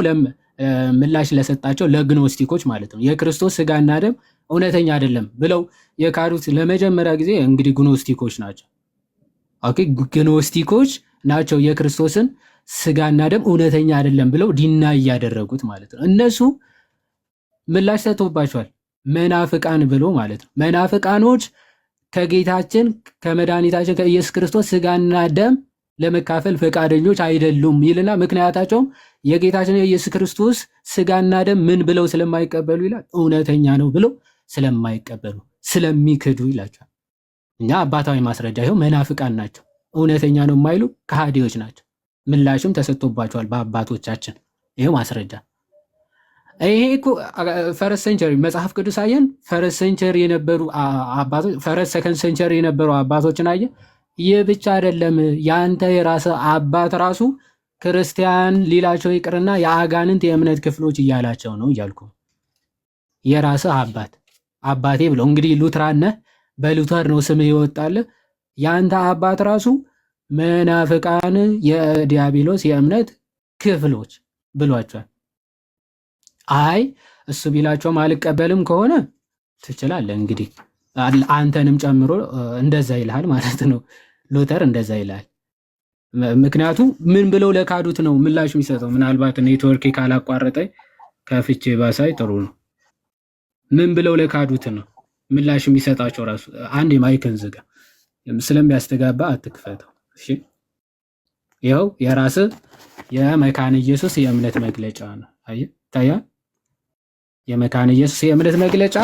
ምላሽ ለሰጣቸው ለግኖስቲኮች ማለት ነው የክርስቶስ ስጋና ደም እውነተኛ አይደለም ብለው የካዱት ለመጀመሪያ ጊዜ እንግዲህ ግኖስቲኮች ናቸው። ኦኬ ግኖስቲኮች ናቸው የክርስቶስን ስጋና ደም እውነተኛ አይደለም ብለው ዲና እያደረጉት ማለት ነው። እነሱ ምላሽ ሰጥቶባቸዋል መናፍቃን ብሎ ማለት ነው። መናፍቃኖች ከጌታችን ከመድኃኒታችን ከኢየሱስ ክርስቶስ ስጋና ደም ለመካፈል ፈቃደኞች አይደሉም ይልና ምክንያታቸውም የጌታችን የኢየሱስ ክርስቶስ ስጋና ደም ምን ብለው ስለማይቀበሉ ይላል፣ እውነተኛ ነው ብለው ስለማይቀበሉ ስለሚክዱ ይላቸዋል። እኛ አባታዊ ማስረጃ ይኸው መናፍቃን ናቸው፣ እውነተኛ ነው የማይሉ ከሃዲዎች ናቸው። ምላሽም ተሰጥቶባቸዋል በአባቶቻችን። ይኸው ማስረጃ። ይሄ እኮ ፈረስ ሴንቸሪ መጽሐፍ ቅዱስ አየን። ፈረስ ሴንቸሪ የነበሩ አባቶች ፈረስ ሰከንድ ሴንቸሪ የነበሩ አባቶችን አየን። ይህ ብቻ አይደለም፣ ያንተ የራስህ አባት ራሱ ክርስቲያን ሊላቸው ይቅርና የአጋንንት የእምነት ክፍሎች እያላቸው ነው እያልኩ። የራስህ አባቴ ብለው እንግዲህ ሉትራን ነህ፣ በሉተር ነው ስምህ ይወጣል። ያንተ አባት ራሱ መናፍቃን የዲያብሎስ የእምነት ክፍሎች ብሏቸዋል። አይ እሱ ቢላቸውም አልቀበልም ከሆነ ትችላለህ እንግዲህ አንተንም ጨምሮ እንደዛ ይልሃል ማለት ነው። ሉተር እንደዛ ይልሃል። ምክንያቱም ምን ብለው ለካዱት ነው ምላሽ የሚሰጠው። ምናልባት ኔትወርክ ካላቋረጠኝ ከፍቼ ባሳይ ጥሩ ነው። ምን ብለው ለካዱት ነው ምላሽ የሚሰጣቸው ራሱ። አንድ የማይክን ዝጋ ስለሚያስተጋባ አትክፈተው። እሺ ይኸው የራስህ የመካነ ኢየሱስ የእምነት መግለጫ ነው። አየህ ታያ የመካነ ኢየሱስ የእምነት መግለጫ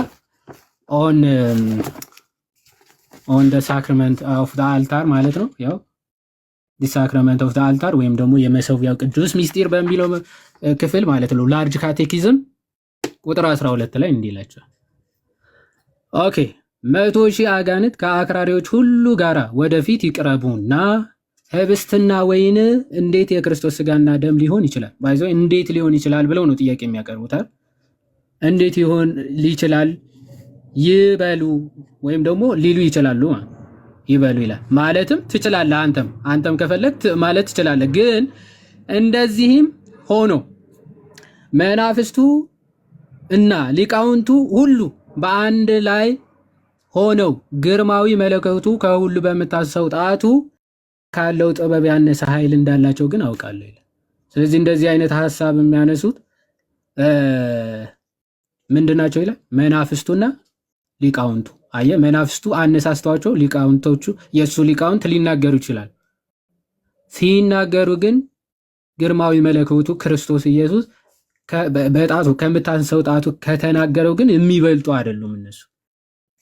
ኦን ደ ሳክራመንት ኦፍ ደ አልታር ማለት ነው። ያው ዲ ሳክራመንት ኦፍ ደ አልታር ወይም ደግሞ የመሰዊያው ቅዱስ ሚስጢር በሚለው ክፍል ማለት ነው። ላርጅ ካቴኪዝም ቁጥር 12 ላይ እንዲህ ይላቸዋል። ኦኬ 100,000 አጋንንት ከአክራሪዎች ሁሉ ጋራ ወደፊት ይቅረቡና ህብስትና ወይን እንዴት የክርስቶስ ስጋና ደም ሊሆን ይችላል? ባይዘው እንዴት ሊሆን ይችላል ብለው ነው ጥያቄ የሚያቀርቡታል። እንዴት ይሆን ይችላል ይበሉ ወይም ደግሞ ሊሉ ይችላሉ ይበሉ ይላል። ማለትም ትችላለህ፣ አንተም ከፈለግ ማለት ትችላለህ። ግን እንደዚህም ሆኖ መናፍስቱ እና ሊቃውንቱ ሁሉ በአንድ ላይ ሆነው ግርማዊ መለኮቱ ከሁሉ በምታሰው ጣቱ ካለው ጥበብ ያነሰ ኃይል እንዳላቸው ግን አውቃለሁ ይላል። ስለዚህ እንደዚህ አይነት ሐሳብ የሚያነሱት ምንድናቸው ይላል? መናፍስቱና ሊቃውንቱ። አየህ፣ መናፍስቱ አነሳስተዋቸው ሊቃውንቶቹ የእሱ ሊቃውንት ሊናገሩ ይችላል። ሲናገሩ ግን ግርማዊ መለኮቱ ክርስቶስ ኢየሱስ በጣቱ ከምታንሰው ጣቱ ከተናገረው ግን የሚበልጡ አይደሉም። እነሱ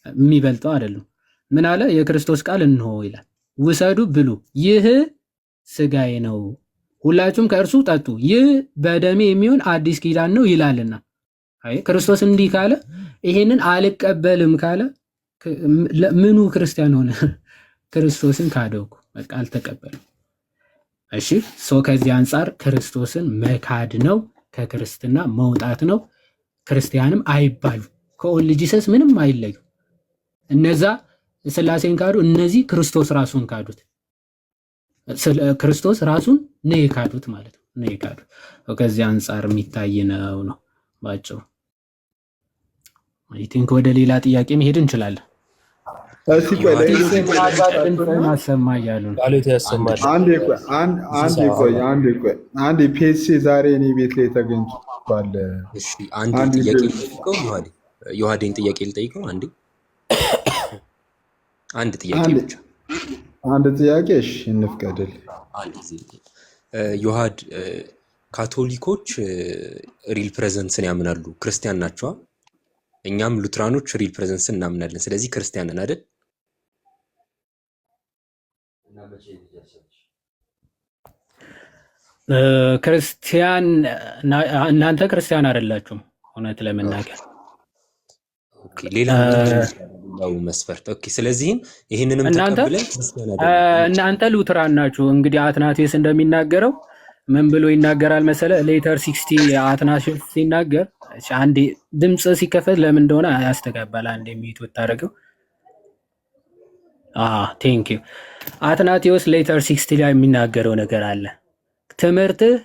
የሚበልጡ አይደሉም። ምን አለ? የክርስቶስ ቃል እንሆ ይላል፣ ውሰዱ ብሉ፣ ይህ ስጋዬ ነው፣ ሁላችሁም ከእርሱ ጠጡ፣ ይህ በደሜ የሚሆን አዲስ ኪዳን ነው ይላልና። አይ ክርስቶስ እንዲህ ካለ ይሄንን አልቀበልም ካለ ምኑ ክርስቲያን ሆነ? ክርስቶስን ካደውኩ በቃ አልተቀበልም። እሺ ከዚህ አንጻር ክርስቶስን መካድ ነው፣ ከክርስትና መውጣት ነው። ክርስቲያንም አይባሉ፣ ከኦንሊ ጂሰስ ምንም አይለዩ። እነዛ ስላሴን ካዱ፣ እነዚህ ክርስቶስ ራሱን ካዱት። ክርስቶስ ራሱን ነው የካዱት ማለት ነው፣ ነው የካዱት። ከዚህ አንጻር የሚታይ ነው ባጭሩ። አይ ቲንክ ወደ ሌላ ጥያቄ መሄድ እንችላለን። እስቲ ቆይ ማሰማ እያሉ ነው። አንዴ ፒኤስሲ ዛሬ እኔ ቤት ላይ ተገኝቷል። እሺ አንድ ጥያቄ ልጠይቀው፣ ዮሐዴን ጥያቄ ልጠይቀው። አንድ ጥያቄ ብቻ፣ አንድ ጥያቄ። እሺ እንፍቀድል። አንድ ጊዜ ዮሐድ፣ ካቶሊኮች ሪል ፕሬዘንስን ያምናሉ፣ ክርስቲያን ናቸዋ። እኛም ሉትራኖች ሪል ፕሬዘንስን እናምናለን። ስለዚህ ክርስቲያን ነን አይደል? ክርስቲያን እናንተ ክርስቲያን አይደላችሁም እውነት ለመናገር። ኦኬ፣ ሌላ መስፈርት። ኦኬ፣ ስለዚህም ይሄንንም ተቀብለን እናንተ ሉትራን ናችሁ። እንግዲህ አትናቴስ እንደሚናገረው ምን ብሎ ይናገራል መሰለ? ሌተር 60 አትናቴስ ሲናገር፣ አንዴ ድምጽ ሲከፈት ለምን እንደሆነ ያስተጋባል። አንዴ ሚዩት ብታደርገው። ቴንክ ዩ። አትናቴዎስ ሌተር 60 ላይ የሚናገረው ነገር አለ። ትምህርትህ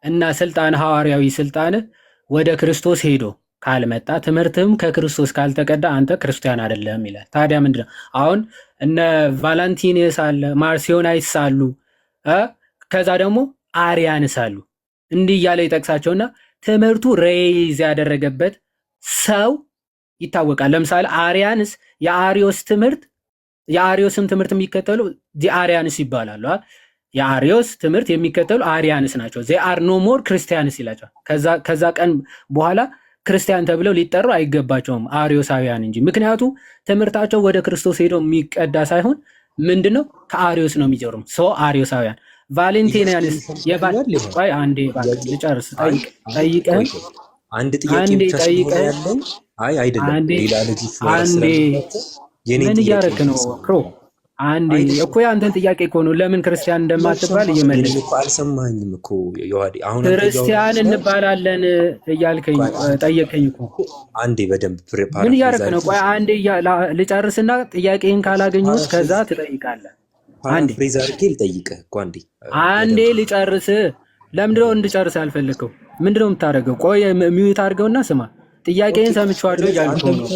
እና ስልጣን ሐዋርያዊ ስልጣንህ ወደ ክርስቶስ ሄዶ ካልመጣ፣ ትምህርትህም ከክርስቶስ ካልተቀዳ አንተ ክርስቲያን አይደለም ይላል። ታዲያ ምንድነው አሁን እነ ቫላንቲኔስ አለ፣ ማርሲዮናይትስ አሉ፣ ከዛ ደግሞ አሪያንስ አሉ። እንዲህ እያለ ይጠቅሳቸውና ትምህርቱ ሬይዝ ያደረገበት ሰው ይታወቃል። ለምሳሌ አሪያንስ የአሪዮስን ትምህርት የሚከተሉ አሪያንስ ይባላሉ። የአሪዮስ ትምህርት የሚከተሉ አሪያንስ ናቸው። ዜ አር ኖ ሞር ክርስቲያንስ ይላቸዋል። ከዛ ቀን በኋላ ክርስቲያን ተብለው ሊጠሩ አይገባቸውም አሪዮሳውያን እንጂ። ምክንያቱ ትምህርታቸው ወደ ክርስቶስ ሄደው የሚቀዳ ሳይሆን ምንድነው ከአሪዮስ ነው የሚጀምሩ። አሪዮሳውያን ቫሌንቲኒያንስ ቆይ አንዴ ልጨርስ። ጠይቀህ አንድ ጥያቄ ብቻ ያለን። አይ አይደለም፣ ሌላ ልጅ ምን እያደረክ ነው ክሮ? አንዴ እኮ ያንተን ጥያቄ እኮ ነው ለምን ክርስቲያን እንደማትባል እየመለስኩ እኮ። አልሰማኝም እኮ ዮሐዴ። አሁን ክርስቲያን እንባላለን እያልከኝ ጠየቀኝ እኮ። አንዴ በደንብ ፕሪፓር። ምን እያደረክ ነው? ቆይ አንዴ ልጨርስና ጥያቄን ካላገኘሁት ከዛ ትጠይቃለህ። አንዴ ፍሬዝ አድርጌ ልጠይቅህ እኮ አንዴ ልጨርስ። ለምንድነው እንድጨርስ ያልፈለከው? ምንድነው የምታደርገው? ቆይ ሚዩት አድርገውና ስማ። ጥያቄን ሰምቼዋለሁ እያልከው ነው።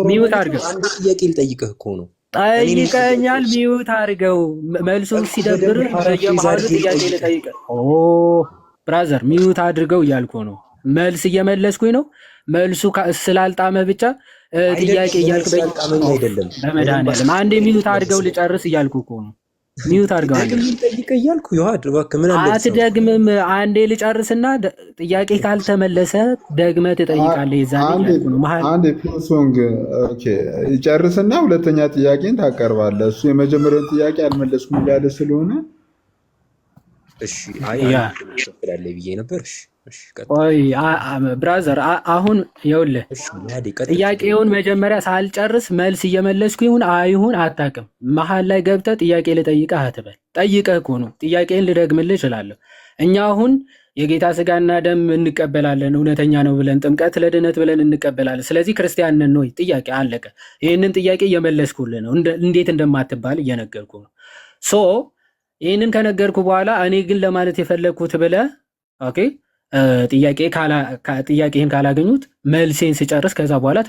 ሚዩት አድርገው። አንድ ጥያቄ ልጠይቅህ እኮ ነው። ጠይቀኛል። ሚዩት አድርገው። መልሱ ሲደብር በየመሃሉ ጥያቄ ልጠይቅህ። ብራዘር ሚዩት አድርገው እያልኩ ነው። መልስ እየመለስኩኝ ነው። መልሱ ስላልጣመ ብቻ ጥያቄ እያልክ በመድኃኒዓለም አንዴ ሚዩት አድርገው ልጨርስ እያልኩ እኮ ነው። ሚዩት አድርገው አትደግምም። አንዴ ልጨርስና ጥያቄ ካልተመለሰ ደግመህ ትጠይቃለህ። የዛኔ እያልኩ ነው። አንዴ ፒንሶንግ ይጨርስና ሁለተኛ ጥያቄን ታቀርባለህ። እሱ የመጀመሪያውን ጥያቄ አልመለስኩም እያለ ስለሆነ እሺ ብዬ ነበር። ብራዘር አሁን ይኸውልህ ጥያቄውን መጀመሪያ ሳልጨርስ መልስ እየመለስኩ ይሁን አይሁን አታውቅም። መሀል ላይ ገብተህ ጥያቄ ልጠይቅህ አትበል። ጠይቀህ እኮ ነው። ጥያቄን ልደግምልህ እችላለሁ። እኛ አሁን የጌታ ስጋና ደም እንቀበላለን፣ እውነተኛ ነው ብለን፣ ጥምቀት ለድነት ብለን እንቀበላለን። ስለዚህ ክርስቲያን ነን ወይ? ጥያቄ አለቀ። ይህንን ጥያቄ እየመለስኩልህ ነው፣ እንዴት እንደማትባል እየነገርኩ ነው። ይህንን ከነገርኩ በኋላ እኔ ግን ለማለት የፈለግኩት ብለህ ኦኬ ጥያቄህን ካላገኙት መልሴን ስጨርስ ከዛ በኋላ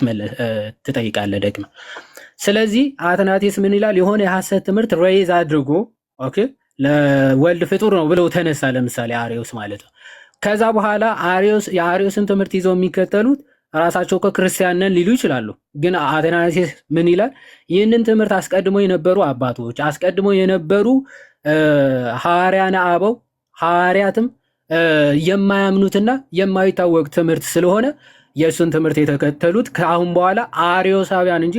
ትጠይቃለህ ደግመህ። ስለዚህ አትናቴስ ምን ይላል? የሆነ የሐሰት ትምህርት ሬይዝ አድርጎ ኦኬ ለወልድ ፍጡር ነው ብለው ተነሳ። ለምሳሌ አሪዮስ ማለት ነው። ከዛ በኋላ የአሪዮስን ትምህርት ይዘው የሚከተሉት ራሳቸው ክርስቲያን ነን ሊሉ ይችላሉ። ግን አትናቴስ ምን ይላል? ይህንን ትምህርት አስቀድሞ የነበሩ አባቶች፣ አስቀድሞ የነበሩ ሐዋርያነ አበው ሐዋርያትም የማያምኑትና የማይታወቅ ትምህርት ስለሆነ የእሱን ትምህርት የተከተሉት ከአሁን በኋላ አሪዮሳውያን እንጂ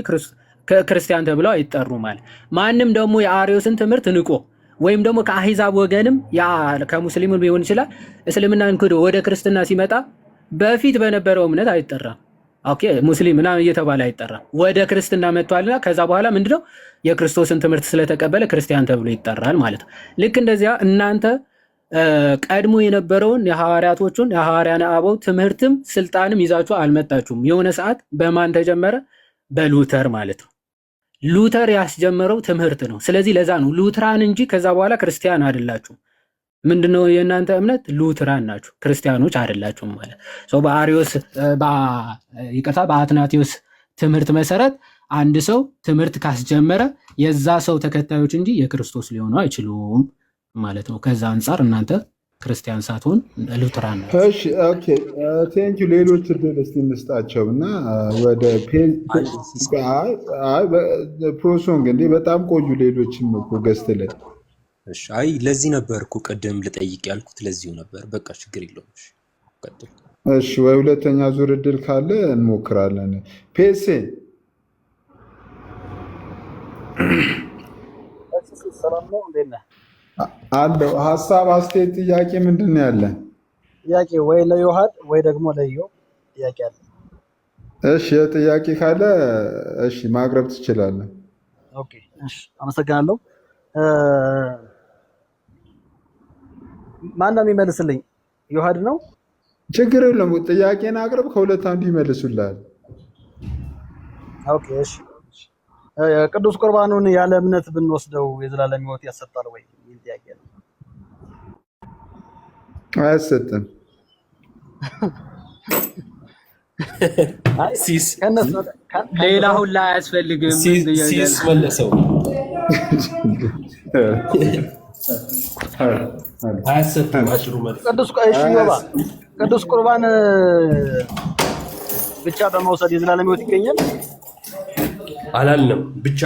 ክርስቲያን ተብለው አይጠሩም ማለት። ማንም ደግሞ የአሪዮስን ትምህርት ንቆ ወይም ደግሞ ከአሂዛብ ወገንም ከሙስሊሙ ሊሆን ይችላል እስልምናን ክዶ ወደ ክርስትና ሲመጣ በፊት በነበረው እምነት አይጠራም። ኦኬ ሙስሊም ምናምን እየተባለ አይጠራም። ወደ ክርስትና መጥቷልና ከዛ በኋላ ምንድነው የክርስቶስን ትምህርት ስለተቀበለ ክርስቲያን ተብሎ ይጠራል ማለት ነው። ልክ እንደዚያ እናንተ ቀድሞ የነበረውን የሐዋርያቶቹን የሐዋርያነ አበው ትምህርትም ስልጣንም ይዛችሁ አልመጣችሁም። የሆነ ሰዓት በማን ተጀመረ? በሉተር ማለት ነው። ሉተር ያስጀመረው ትምህርት ነው። ስለዚህ ለዛ ነው ሉትራን እንጂ ከዛ በኋላ ክርስቲያን አይደላችሁም። ምንድነው የእናንተ እምነት? ሉትራን ናችሁ፣ ክርስቲያኖች አይደላችሁም ማለት ነው። በአትናቴዎስ ትምህርት መሰረት አንድ ሰው ትምህርት ካስጀመረ የዛ ሰው ተከታዮች እንጂ የክርስቶስ ሊሆኑ አይችሉም ማለት ነው። ከዛ አንጻር እናንተ ክርስቲያን ሳትሆን ሉትራን ነው። እሺ ኦኬ ቴንክ ዩ። ሌሎች እድል እስቲ እንስጣቸው እና ወደ ፕሮሶንግ እንዴ በጣም ቆዩ። ሌሎችም እኮ ገዝት ላይ እሺ። አይ ለዚህ ነበር እኮ ቀደም ልጠይቅ ያልኩት ለዚሁ ነበር። በቃ ችግር የለውም። እሺ ቀጥል። እሺ ወይ ሁለተኛ ዙር እድል ካለ እንሞክራለን። ፔሴ ሰላም ነው፣ እንዴት ነህ? አለው ሀሳብ አስተያየት ጥያቄ ምንድን ነው ያለ? ጥያቄ ወይ ለዮሐድ ወይ ደግሞ ለዮ ጥያቄ አለ። እሺ ጥያቄ ካለ እሺ ማቅረብ ትችላለህ። ኦኬ እሺ አመሰግናለሁ። ማን ነው የሚመልስልኝ? ዮሐድ ነው? ችግር የለም። ጥያቄን አቅርብ፣ ከሁለት አንዱ ይመልሱልሃል። ኦኬ እሺ። ቅዱስ ቁርባኑን ያለ እምነት ብንወስደው የዘላለም ሕይወት ያሰጣል ወይ? የሚል ጥያቄ ነው። አያሰጥም። ሌላ ሁላ አያስፈልግም። ሲስ መለሰው አያሰጥም። ቅዱስ ቁርባን ብቻ በመውሰድ የዘላለም ሕይወት ይገኛል አላልንም። ብቻ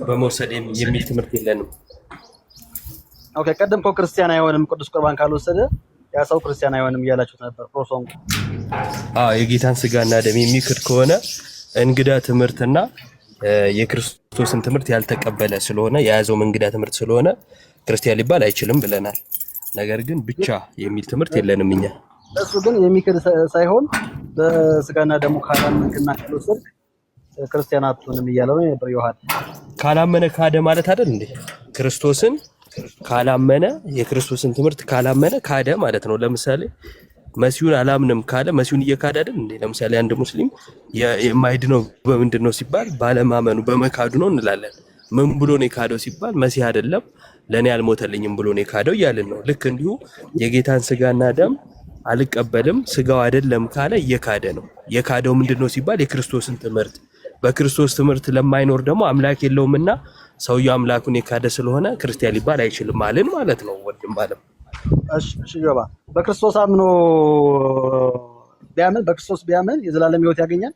በመውሰድ የሚል ትምህርት የለንም። ኦኬ ቀደም እኮ ክርስቲያን አይሆንም ቅዱስ ቁርባን ካልወሰደ ያ ሰው ክርስቲያን አይሆንም እያላችሁት ነበር። ፕሮሶንግ የጌታን ስጋና ደም የሚክድ ከሆነ እንግዳ ትምህርትና የክርስቶስን ትምህርት ያልተቀበለ ስለሆነ የያዘውም እንግዳ ትምህርት ስለሆነ ክርስቲያን ሊባል አይችልም ብለናል። ነገር ግን ብቻ የሚል ትምህርት የለንም እኛ። እሱ ግን የሚክድ ሳይሆን በስጋና ደሙ ካላመንክና ካልወሰድክ ክርስቲያን አትሆንም እያለው ነው ነበር ዮሐን። ካላመነ ካደ ማለት አይደል እንዴ? ክርስቶስን ካላመነ የክርስቶስን ትምህርት ካላመነ ካደ ማለት ነው። ለምሳሌ መሲሁን አላምንም ካለ መሲሁን እየካደ አይደል እንዴ? ለምሳሌ አንድ ሙስሊም የማይድነው በምንድን ነው ሲባል ባለማመኑ በመካዱ ነው እንላለን። ምን ብሎ ነው የካደው ሲባል መሲህ አይደለም ለኔ አልሞተልኝም ብሎ ነው የካደው እያልን ነው። ልክ እንዲሁ የጌታን ስጋና ደም አልቀበልም ስጋው አይደለም ካለ እየካደ ነው። የካደው ምንድነው ሲባል የክርስቶስን ትምህርት። በክርስቶስ ትምህርት ለማይኖር ደግሞ አምላክ የለውምና ሰውየው አምላኩን የካደ ስለሆነ ክርስቲያን ሊባል አይችልም ማለት ነው። ወንድም ባለም እሺ ይገባ። በክርስቶስ አምኖ በክርስቶስ ቢያምን የዘላለም ሕይወት ያገኛል?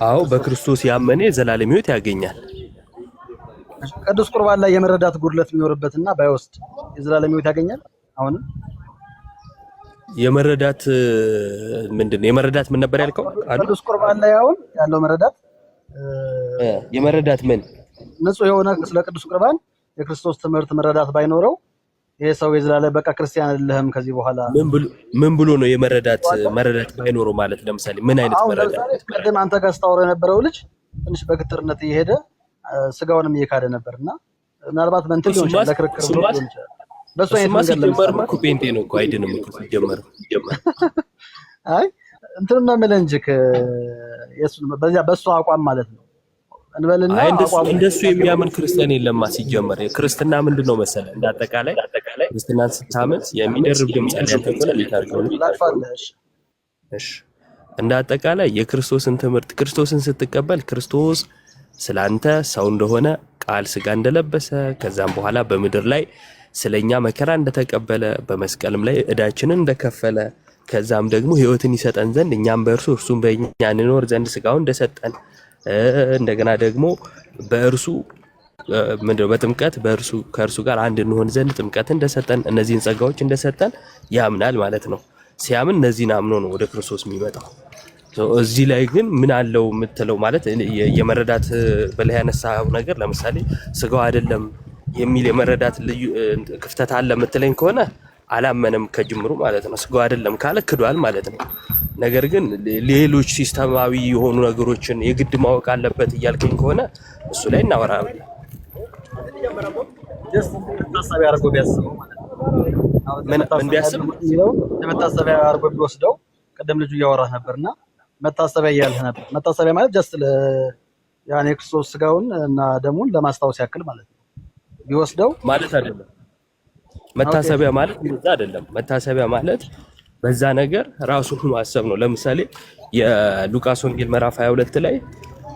አዎ በክርስቶስ ያመነ የዘላለም ሕይወት ያገኛል። ቅዱስ ቁርባን ላይ የመረዳት ጉድለት የሚኖርበትና ባይወስድ የዘላለም ሕይወት ያገኛል? አሁንም የመረዳት ምንድነው? የመረዳት ምን ነበር ያልከው? ቅዱስ ቁርባን ላይ አሁን ያለው መረዳት የመረዳት ምን ንጹህ የሆነ ስለ ቅዱስ ቁርባን የክርስቶስ ትምህርት መረዳት ባይኖረው ይሄ ሰው የዘላለም በቃ ክርስቲያን አይደለም ከዚህ በኋላ ምን ብሎ ነው የመረዳት ባይኖረው ማለት? ለምሳሌ ምን አይነት መረዳት? ቅድም አንተ ጋር ስታወራ የነበረው ልጅ ትንሽ በግትርነት እየሄደ ስጋውንም እየካደ ነበርና ምናልባት መንትል ሊሆን ይችላል ለክርክር ብሎ ሊሆን ይችላል። በሱ አይነት መንገድ ለምሳሌ እኮ ፔንቴ ነው እኮ አይደለም እኮ ሲጀመር አይ እንትን ነው የምልህ እንጂ በዚያ በሱ አቋም ማለት ነው እንበልና እንደሱ የሚያምን ክርስቲያን የለማ ሲጀመር። ክርስትና ምንድነው መሰለህ? እንዳጠቃላይ ክርስትናን ስታምን የሚደርብ ድምጽ አለ ተቆለ ሊታርገው እሺ እንዳጠቃላይ የክርስቶስን ትምህርት ክርስቶስን ስትቀበል ክርስቶስ ስላንተ ሰው እንደሆነ ቃል ስጋ እንደለበሰ ከዛም በኋላ በምድር ላይ ስለኛ መከራ እንደተቀበለ በመስቀልም ላይ ዕዳችንን እንደከፈለ ከዛም ደግሞ ሕይወትን ይሰጠን ዘንድ እኛም በእርሱ እርሱም በእኛ እንኖር ዘንድ ስጋውን እንደሰጠን እንደገና ደግሞ በእርሱ ምንድነው በጥምቀት በእርሱ ከእርሱ ጋር አንድ እንሆን ዘንድ ጥምቀት እንደሰጠን እነዚህን ጸጋዎች እንደሰጠን ያምናል ማለት ነው። ሲያምን እነዚህን አምኖ ነው ወደ ክርስቶስ የሚመጣው። እዚህ ላይ ግን ምን አለው የምትለው ማለት የመረዳት በላይ ያነሳው ነገር ለምሳሌ ስጋው አይደለም የሚል የመረዳት ልዩ ክፍተት አለ የምትለኝ ከሆነ አላመነም ከጅምሩ ማለት ነው። ስጋው አይደለም ካለ ክዷል ማለት ነው። ነገር ግን ሌሎች ሲስተማዊ የሆኑ ነገሮችን የግድ ማወቅ አለበት እያልከኝ ከሆነ እሱ ላይ እናወራለን። መታሰቢያ አድርጎ ቢያስበው ማለት ነው። ምን ቢያስብ መታሰቢያ አድርጎ ቢወስደው ቀደም ልጁ እያወራህ ነበርና መታሰቢያ እያልህ ነበር። መታሰቢያ ማለት ጀስት ያኔ ክርስቶስ ስጋውን እና ደሙን ለማስታወስ ያክል ማለት ነው። ቢወስደው ማለት አይደለም። መታሰቢያ ማለት እንደዛ አይደለም። መታሰቢያ ማለት በዛ ነገር ራሱን ማሰብ ነው። ለምሳሌ የሉቃስ ወንጌል ምዕራፍ 22 ላይ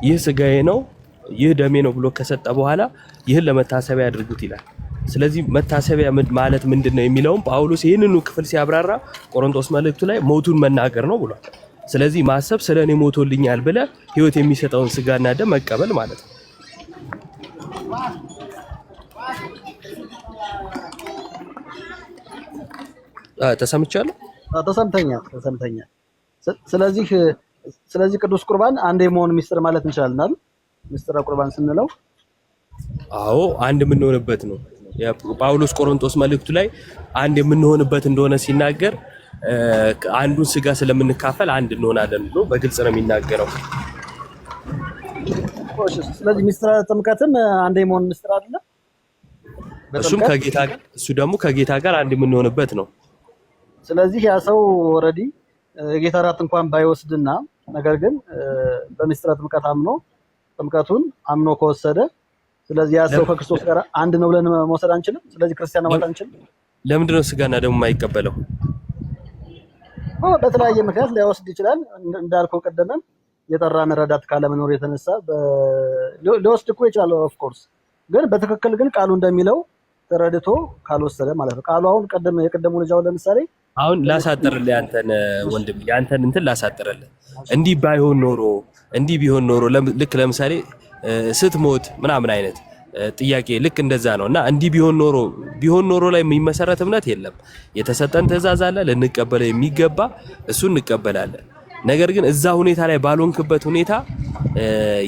ይህ ስጋዬ ነው ይህ ደሜ ነው ብሎ ከሰጠ በኋላ ይህን ለመታሰቢያ ያድርጉት ይላል። ስለዚህ መታሰቢያ ማለት ምንድን ነው የሚለውም ጳውሎስ ይህንኑ ክፍል ሲያብራራ ቆሮንቶስ መልእክቱ ላይ ሞቱን መናገር ነው ብሏል። ስለዚህ ማሰብ ስለ እኔ ሞቶልኛል ብለህ ህይወት የሚሰጠውን ስጋና ደም መቀበል ማለት ነው። ተሰምቻለሁ። ተሰምተኛል። ስለዚህ ቅዱስ ቁርባን አንድ የመሆን ሚስጥር ማለት እንችላለን አይደል? ሚስጥረ ቁርባን ስንለው አዎ አንድ የምንሆንበት ነው። ጳውሎስ ቆሮንቶስ መልእክቱ ላይ አንድ የምንሆንበት እንደሆነ ሲናገር አንዱን ስጋ ስለምንካፈል አንድ እንሆናለን ብሎ በግልጽ ነው የሚናገረው። ስለዚህ ሚስጥረ ጥምቀትም አንድ የመሆን ሚስጥር አይደለ? እሱ ደግሞ ከጌታ ጋር አንድ የምንሆንበት ነው። ስለዚህ ያ ሰው ኦልሬዲ የጌታ እራት እንኳን ባይወስድና ነገር ግን በሚስጥረ ጥምቀት ጥምቀቱን አምኖ ከወሰደ ስለዚህ ያ ሰው ከክርስቶስ ጋር አንድ ነው ብለን መውሰድ አንችልም። ስለዚህ ክርስቲያን ማለት አንችልም። ለምንድን ነው ስጋና ደሙ የማይቀበለው? በተለያየ ምክንያት ሊወስድ ይችላል። እንዳልከው ቀደመን የጠራ መረዳት ካለመኖር የተነሳ ሊወስድ እኮ ይችላል። ኦፍ ኮርስ ግን በትክክል ግን ቃሉ እንደሚለው ተረድቶ ካልወሰደ ማለት ነው። ቃሉ አሁን የቀደሙ ልጅ አሁን ለምሳሌ አሁን ላሳጥርልህ ያንተን ወንድም ያንተን እንትን ላሳጥርልህ። እንዲህ ባይሆን ኖሮ እንዲህ ቢሆን ኖሮ ልክ ለምሳሌ ስትሞት ምናምን አይነት ጥያቄ ልክ እንደዛ ነው። እና እንዲህ ቢሆን ኖሮ ላይ የሚመሰረት እምነት የለም። የተሰጠን ትእዛዝ አለ ልንቀበለው የሚገባ እሱ እንቀበላለን። ነገር ግን እዛ ሁኔታ ላይ ባልሆንክበት ሁኔታ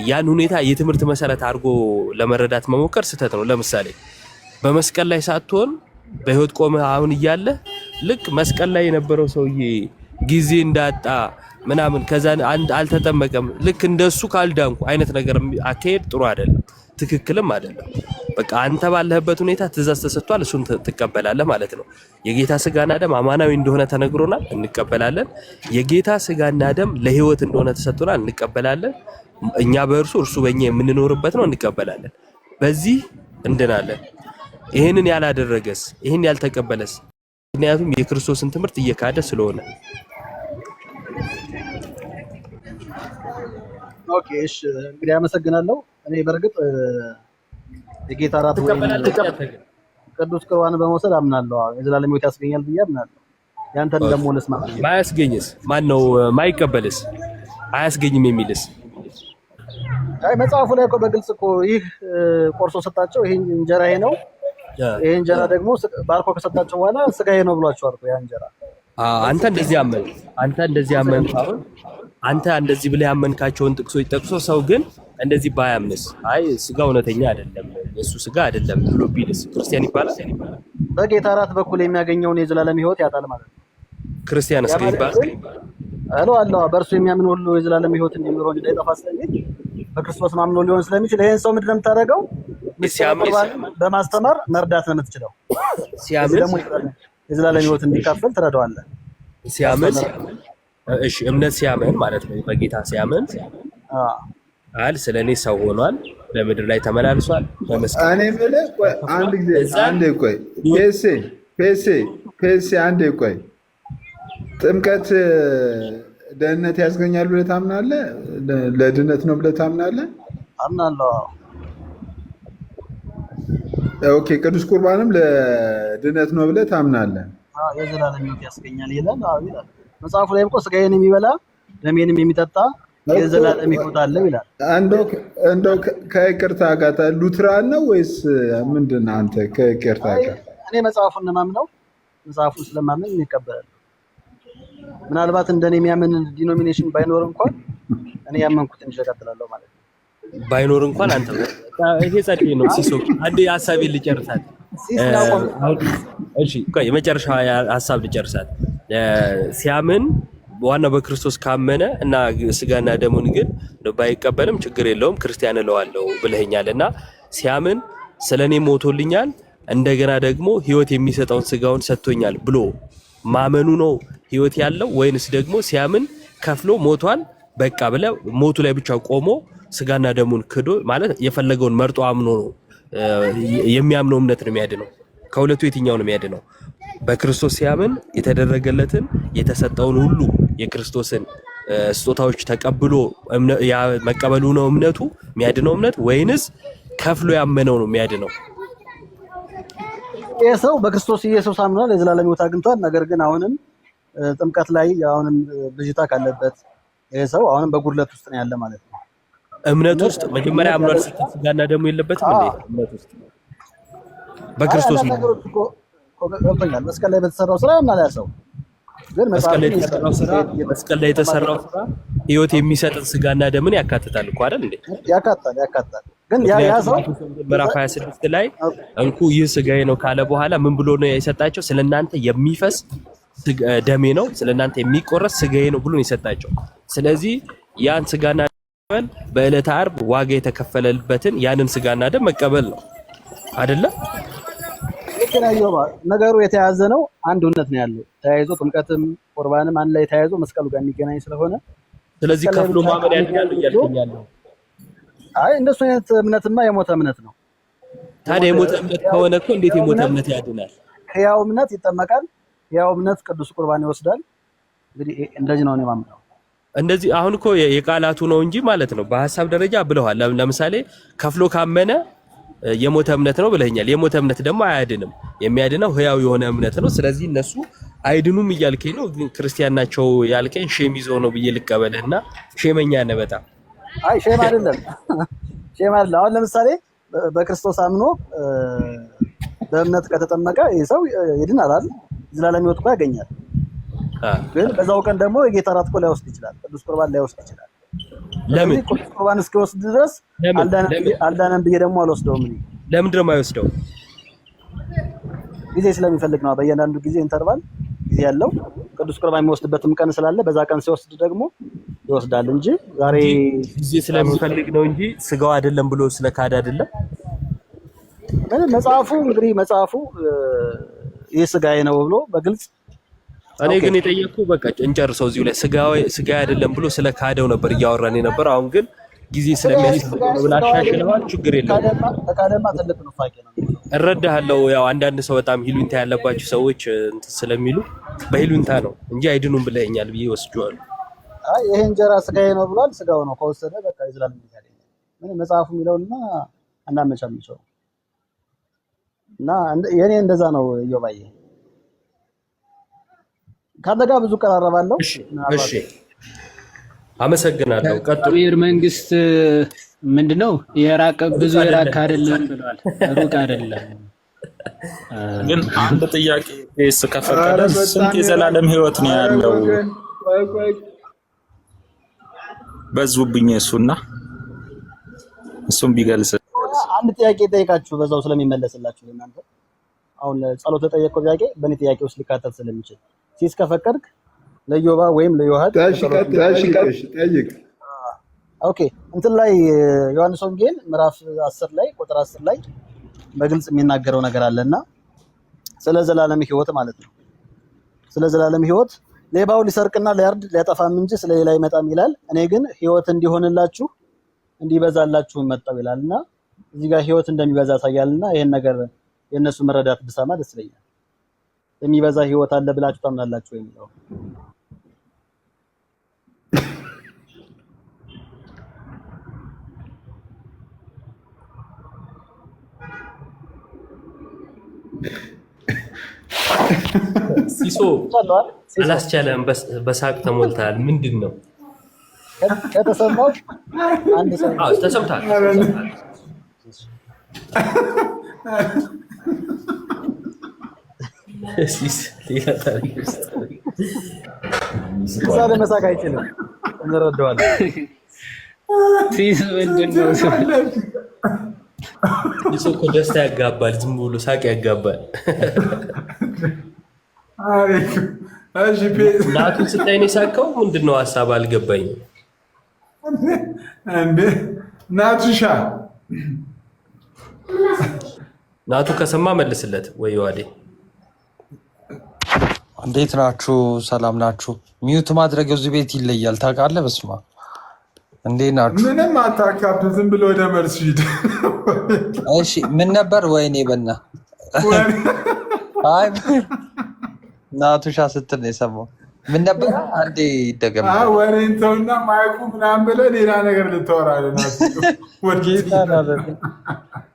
ያን ሁኔታ የትምህርት መሰረት አድርጎ ለመረዳት መሞከር ስህተት ነው። ለምሳሌ በመስቀል ላይ ሳትሆን በህይወት ቆመህ አሁን እያለ ልክ መስቀል ላይ የነበረው ሰውዬ ጊዜ እንዳጣ ምናምን ከዛ አልተጠመቀም ልክ እንደሱ ካልዳንኩ አይነት ነገር አካሄድ ጥሩ አይደለም፣ ትክክልም አይደለም። በቃ አንተ ባለህበት ሁኔታ ትእዛዝ ተሰጥቷል፣ እሱን ትቀበላለህ ማለት ነው። የጌታ ስጋና ደም አማናዊ እንደሆነ ተነግሮናል፣ እንቀበላለን። የጌታ ስጋና ደም ለህይወት እንደሆነ ተሰጥቶናል፣ እንቀበላለን። እኛ በእርሱ እርሱ በእኛ የምንኖርበት ነው፣ እንቀበላለን። በዚህ እንድናለን። ይህንን ያላደረገስ ይህን ያልተቀበለስ ምክንያቱም የክርስቶስን ትምህርት እየካደ ስለሆነ። ኦኬ እሺ፣ እንግዲህ አመሰግናለሁ። እኔ በእርግጥ የጌታ እራት ወይ ቅዱስ ቁርባን በመውሰድ አምናለሁ። የዘላለም ሕይወት ያስገኛል ብዬ አምናለሁ። ያንተን ደግሞ ልስማ። ማያስገኝስ ማን ነው? ማይቀበልስ አያስገኝም የሚልስ? አይ መጽሐፉ ላይ እኮ በግልጽ እኮ ይህ ቆርሶ ሰጣቸው፣ ይሄ እንጀራ ይሄ ነው፣ ይሄ እንጀራ ደግሞ ባርኮ ከሰጣቸው በኋላ ስጋዬ ነው ብሏቸዋል እኮ ያ እንጀራ። አንተ እንደዚህ አመን አሁን አንተ እንደዚህ ብለህ ያመንካቸውን ጥቅሶች ጠቅሶ ሰው ግን እንደዚህ ባያምንስ? አይ ስጋ እውነተኛ አይደለም የሱ ስጋ አይደለም ብሎ ቢልስ ክርስቲያን ይባላል? በጌታ እራት በኩል የሚያገኘውን የዘላለም ሕይወት ያጣል ማለት ነው። ክርስቲያን እስከ ይባላል አለው በእርሱ የሚያምን ሁሉ የዘላለም ሕይወት እንዲኖረው እንጂ እንዳይጠፋ ስለሚል በክርስቶስ ማምኖ ሊሆን ስለሚችል ይሄን ሰው ምንድን ነው የምታደርገው? በማስተማር መርዳት ነው የምትችለው። ሲያምን ደግሞ የዘላለም ሕይወት እንዲካፈል ትረዳዋለህ። ሲያምን እሺ፣ እምነት ሲያምን ማለት ነው። በጌታ ሲያምን ስለኔ ሰው ሆኗል፣ በምድር ላይ ተመላልሷል። እኔ የምልህ አንድ ጊዜ አንዴ ቆይ፣ ፔሴ አንዴ ቆይ። ጥምቀት ደህንነት ያስገኛል ብለህ ታምናለህ? ለድነት ነው ብለህ ታምናለህ? አምናለሁ። ኦኬ፣ ቅዱስ ቁርባንም ለድነት ነው ብለህ ታምናለህ? የዘላለም ሕይወት ያስገኛል ይላል። ይላል መጽሐፉ ላይ እኮ ስጋዬን የሚበላ ደሜንም የሚጠጣ የዘላለም ሕይወት አለው ይላል። እንደው ከይቅርታ ጋር ሉትራን ነው ወይስ ምንድን ነው? አንተ ከይቅርታ ጋር እኔ መጽሐፉን ነው የማምነው። መጽሐፉን ስለማምን እንቀበላለን። ምናልባት እንደኔ የሚያምን ዲኖሚኔሽን ባይኖር እንኳን እኔ ያመንኩትን እቀጥላለሁ ማለት ነው። ባይኖር እንኳን አንተ ይሄ ጸዴ ነው። ሲሶ አንዴ ሐሳቤን ልጨርሳት። እሺ ቆይ የመጨረሻ ሐሳብ ልጨርሳት። ሲያምን ዋናው በክርስቶስ ካመነ እና ስጋና ደሙን ግን ባይቀበልም ችግር የለውም ክርስቲያን እለዋለሁ ብለኸኛልና ሲያምን ስለኔ ሞቶልኛል እንደገና ደግሞ ህይወት የሚሰጠውን ስጋውን ሰጥቶኛል ብሎ ማመኑ ነው ህይወት ያለው ወይንስ ደግሞ ሲያምን ከፍሎ ሞቷል በቃ ብለ ሞቱ ላይ ብቻ ቆሞ ስጋና ደሙን ክዶ ማለት የፈለገውን መርጦ አምኖ ነው የሚያምነው እምነት ነው የሚያድነው? ከሁለቱ የትኛው ነው የሚያድነው? በክርስቶስ ሲያምን የተደረገለትን የተሰጠውን ሁሉ የክርስቶስን ስጦታዎች ተቀብሎ መቀበሉ ነው እምነቱ የሚያድነው እምነት ወይንስ ከፍሎ ያመነው ነው የሚያድነው? ይህ ሰው በክርስቶስ ኢየሱስ አምኗል፣ የዘላለም ሕይወት አግኝቷል። ነገር ግን አሁንም ጥምቀት ላይ አሁንም ብዥታ ካለበት ይህ ሰው አሁንም በጉድለት ውስጥ ነው ያለ ማለት ነው። እምነት ውስጥ መጀመሪያ አምኗል ስትል ስጋና ደሙ የለበትም እንዴ? እምነት ውስጥ በክርስቶስ ገብቶኛል። መስቀል ላይ በተሰራው ስራ ያምናል ያ ሰው። ግን መስቀል ላይ የተሰራው ስራ ህይወት የሚሰጥን ስጋና ደምን ያካትታል እኮ አይደል እንዴ? ያካትታል። ግን ያ ሰው ምዕራፍ 26 ላይ እንኩ ይህ ስጋዬ ነው ካለ በኋላ ምን ብሎ ነው የሰጣቸው? ስለናንተ የሚፈስ ደሜ ነው፣ ስለናንተ የሚቆረስ ስጋዬ ነው ብሎ ነው የሰጣቸው። ስለዚህ ያን ስጋና ደም በዕለተ ዓርብ ዋጋ የተከፈለበትን ያንን ስጋና ደም መቀበል ነው አይደለ? ነገሩ የተያዘ ነው። አንድ እውነት ነው ያለው ተያይዞ ጥምቀትም ቁርባንም አንድ ላይ ተያይዞ መስቀሉ ጋር የሚገናኝ ስለሆነ ስለዚህ ከፍሎ ማመን ያድናል እያልከኛለሁ። አይ እንደሱ አይነት እምነትማ የሞተ እምነት ነው። ታዲያ የሞተ እምነት ከሆነ እኮ እንዴት የሞተ እምነት ያድናል? ሕያው እምነት ይጠመቃል። ሕያው እምነት ቅዱስ ቁርባን ይወስዳል። እንግዲህ እንደዚህ ነው የማምነው። እንደዚህ አሁን እኮ የቃላቱ ነው እንጂ ማለት ነው። በሐሳብ ደረጃ ብለዋል። ለምሳሌ ከፍሎ ካመነ የሞተ እምነት ነው ብለኛል። የሞተ እምነት ደግሞ አያድንም። የሚያድነው ሕያው የሆነ እምነት ነው። ስለዚህ እነሱ አይድኑም እያልከኝ ነው። ግን ክርስቲያን ናቸው ያልከኝ ሼም ይዞ ነው ብዬ ልቀበልህና ሼመኛ ነህ በጣም። አይ ሼም አይደለም፣ ሼም አይደለም። አሁን ለምሳሌ በክርስቶስ አምኖ በእምነት ከተጠመቀ ይህ ሰው ይድናል አይደል? ዘላለም ሕይወት እኮ ያገኛል። ግን በዛው ቀን ደግሞ የጌታ እራት እኮ ላይወስድ ይችላል። ቅዱስ ቁርባን ላይወስድ ይችላል። ለምን? ቅዱስ ቁርባን እስኪወስድ ድረስ አልዳነም ብዬ ደግሞ አልወስደውም። ለምንድን ነው የማይወስደው? ጊዜ ስለሚፈልግ ነው። በእያንዳንዱ ጊዜ ኢንተርቫል ጊዜ ያለው ቅዱስ ቁርባን የሚወስድበትም ቀን ስላለ በዛ ቀን ሲወስድ ደግሞ ይወስዳል እንጂ ዛሬ ጊዜ ስለሚፈልግ ነው እንጂ ስጋው አይደለም ብሎ ስለካደ አይደለም። መጽሐፉ እንግዲህ መጽሐፉ ይህ ስጋዬ ነው ብሎ በግልጽ እኔ ግን የጠየቅኩ በቃ እንጨርሰው እዚሁ ላይ ስጋ አይደለም ብሎ ስለካደው ነበር እያወራን የነበር። አሁን ግን ጊዜ ስለሚያስፈልግ ነው ብላ አሻሽለዋል። ችግር የለውም። ተካደማ ትልቅ ንፋቄ ነው። እረዳሃለሁ። ያው አንዳንድ ሰው በጣም ሂሉንታ ያለባቸው ሰዎች እንትን ስለሚሉ በሂሉንታ ነው እንጂ አይድኑም ብለኸኛል ብዬ ወስጄዋለሁ። አይ ይሄ እንጀራ ስጋዬ ነው ብሏል። ስጋው ነው ከወሰደ በቃ የዘላለም ሕይወት ያገኛል። ምን መጽሐፉ የሚለውና አናመቻምቸው እና የኔ እንደዛ ነው። እዮባዬ ካንተ ጋር ብዙ ቀራረባለሁ። እሺ አመሰግናለሁ። ቀጥሉ። መንግስት ምንድነው የራቀ ብዙ የራቀ አይደለም ብለዋል። ሩቅ አይደለም። ግን አንድ ጥያቄ ከፈቀደ ስንት የዘላለም ሕይወት ነው ያለው? በዙብኝ እሱና እሱም ቢገልጽ አንድ ጥያቄ ጠይቃችሁ በዛው ስለሚመለስላችሁ እናንተ አሁን ጸሎት ተጠየቀው ጥያቄ በእኔ ጥያቄ ውስጥ ሊካተት ስለሚችል ሲስ ከፈቀድክ ለዮባ ወይም ለዮሐድ ጠይቅ። ኦኬ እንትን ላይ ዮሐንስ ወንጌል ምዕራፍ 10 ላይ ቁጥር 10 ላይ በግልጽ የሚናገረው ነገር አለና ስለ ዘላለም ሕይወት ማለት ነው። ስለ ዘላለም ሕይወት ሌባው ሊሰርቅና ሊያርድ ሊያጠፋም እንጂ ስለ ሌላ አይመጣም ይላል። እኔ ግን ሕይወት እንዲሆንላችሁ እንዲበዛላችሁ መጣው ይላልና እዚህ ጋር ሕይወት እንደሚበዛ ያሳያልና ይሄን ነገር የነሱ መረዳት ብሰማ ደስ ይለኛል። የሚበዛ ሕይወት አለ ብላችሁ ታምናላችሁ ወይ ነው? ሲሶ አላስቻለም። በሳቅ ተሞልተሃል። ምንድን ነው ከተሰማው አንድ ሰው ተሰምታል። ሌላ ታሪክ ምሳሌ መሳቅ አይችልም፣ እንረዳዋለን። ምንድን ነው ሲሶ እኮ ደስታ ያጋባል፣ ዝም ብሎ ሳቅ ያጋባል። ናቱን ስታይ ነው የሳቀው? ምንድን ነው ሀሳብ አልገባኝም። ናቱሻ ናቱ ከሰማ መልስለት። ወይ ዋዴ እንዴት ናችሁ? ሰላም ናችሁ? ሚዩት ማድረግ እዚህ ቤት ይለያል ታውቃለህ። በስማ እንዴት ናችሁ? ምንም አታካብድ፣ ዝም ብሎ ወደ መልስ ሂድ። እሺ ምን ነበር? ወይኔ በና አይ ናቱሻ ስትል ነው የሰማው። ምን ነበር? አንዴ ይደገም። ወሬን ተውና ማይኩ ምናምን ብለህ ሌላ ነገር ልታወራ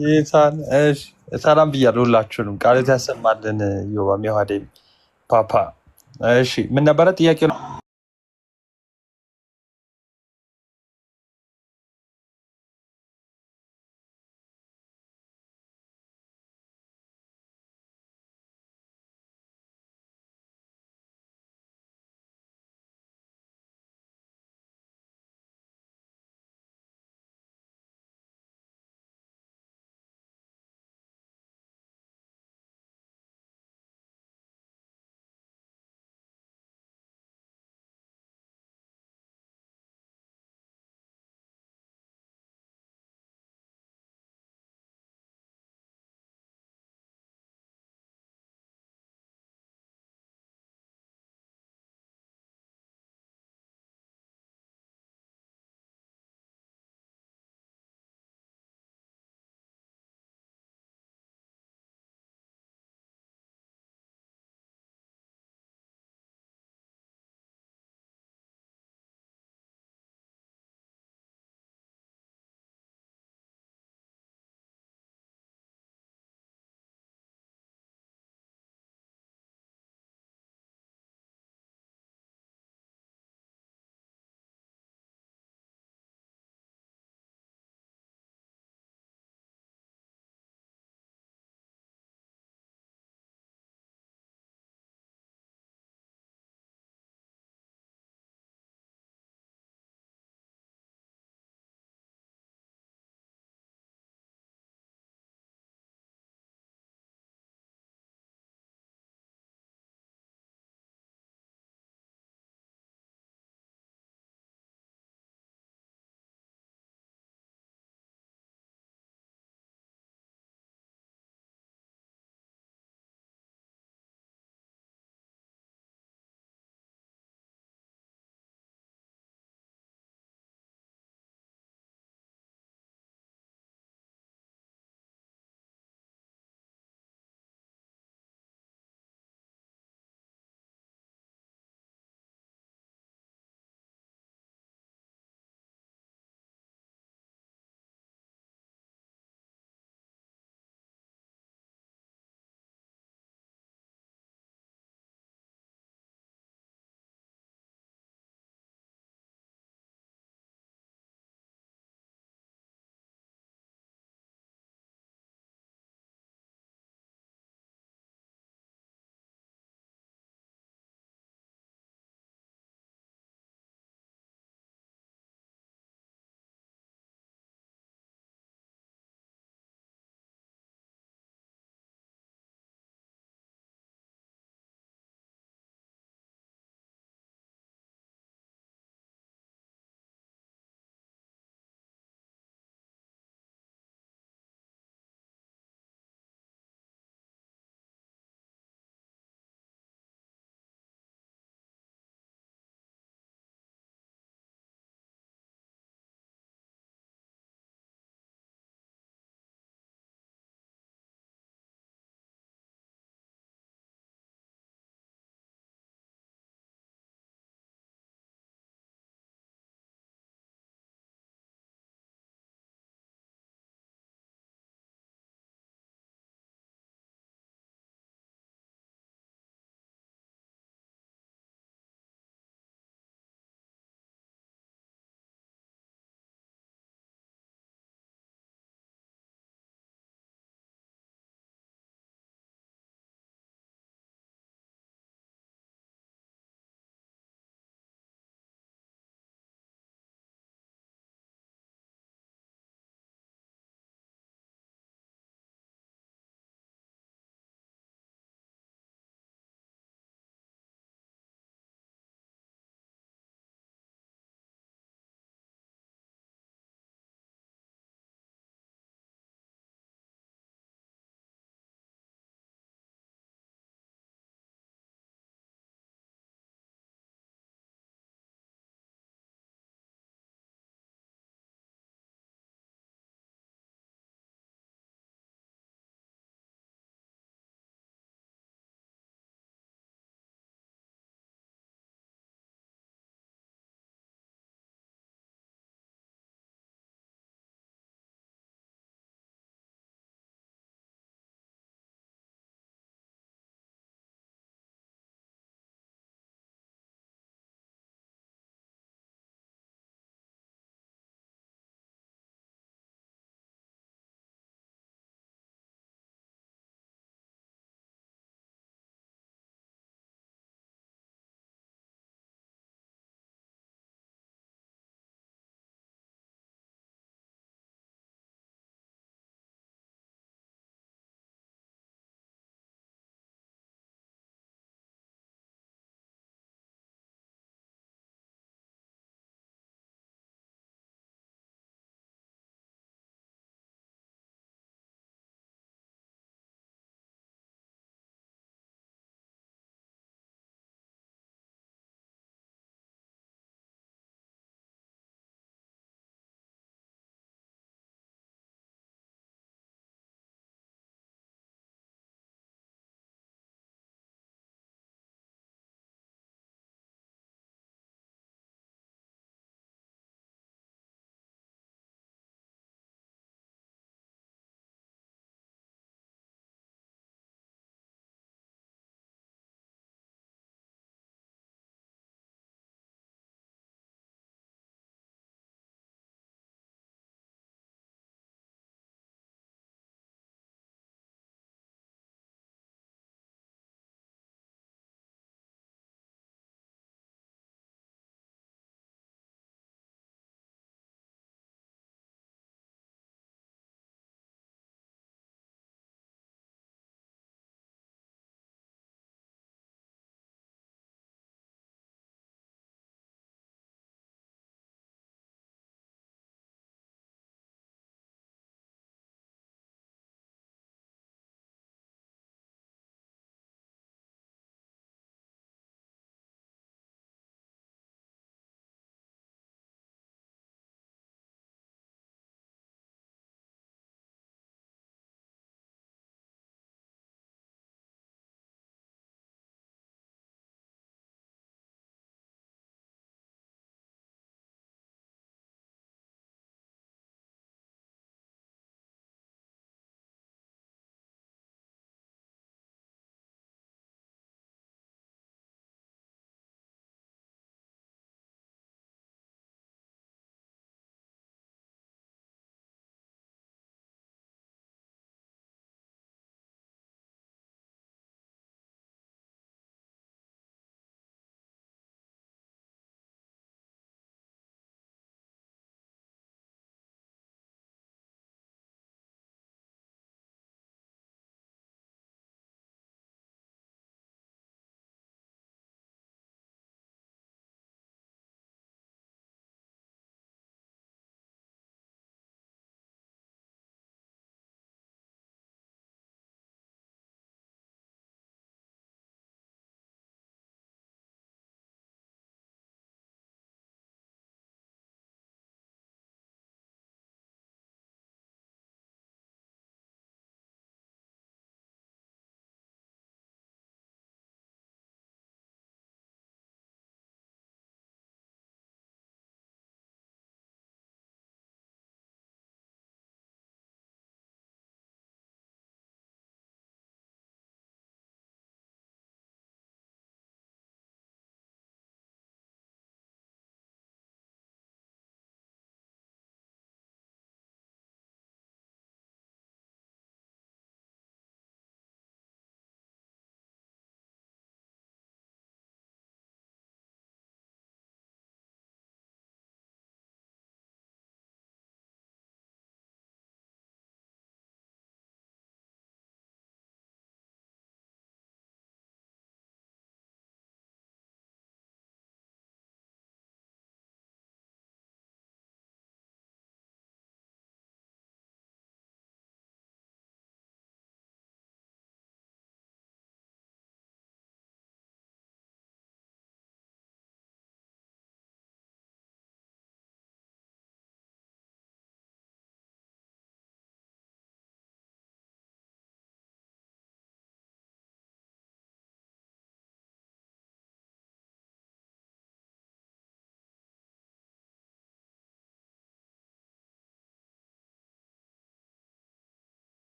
ጌታን። እሺ ሰላም ብያለሁ ሁላችሁንም። ቃል ያሰማልን ዮባ ሚዋዴ ፓፓ። እሺ ምን ነበረ ጥያቄ ነው?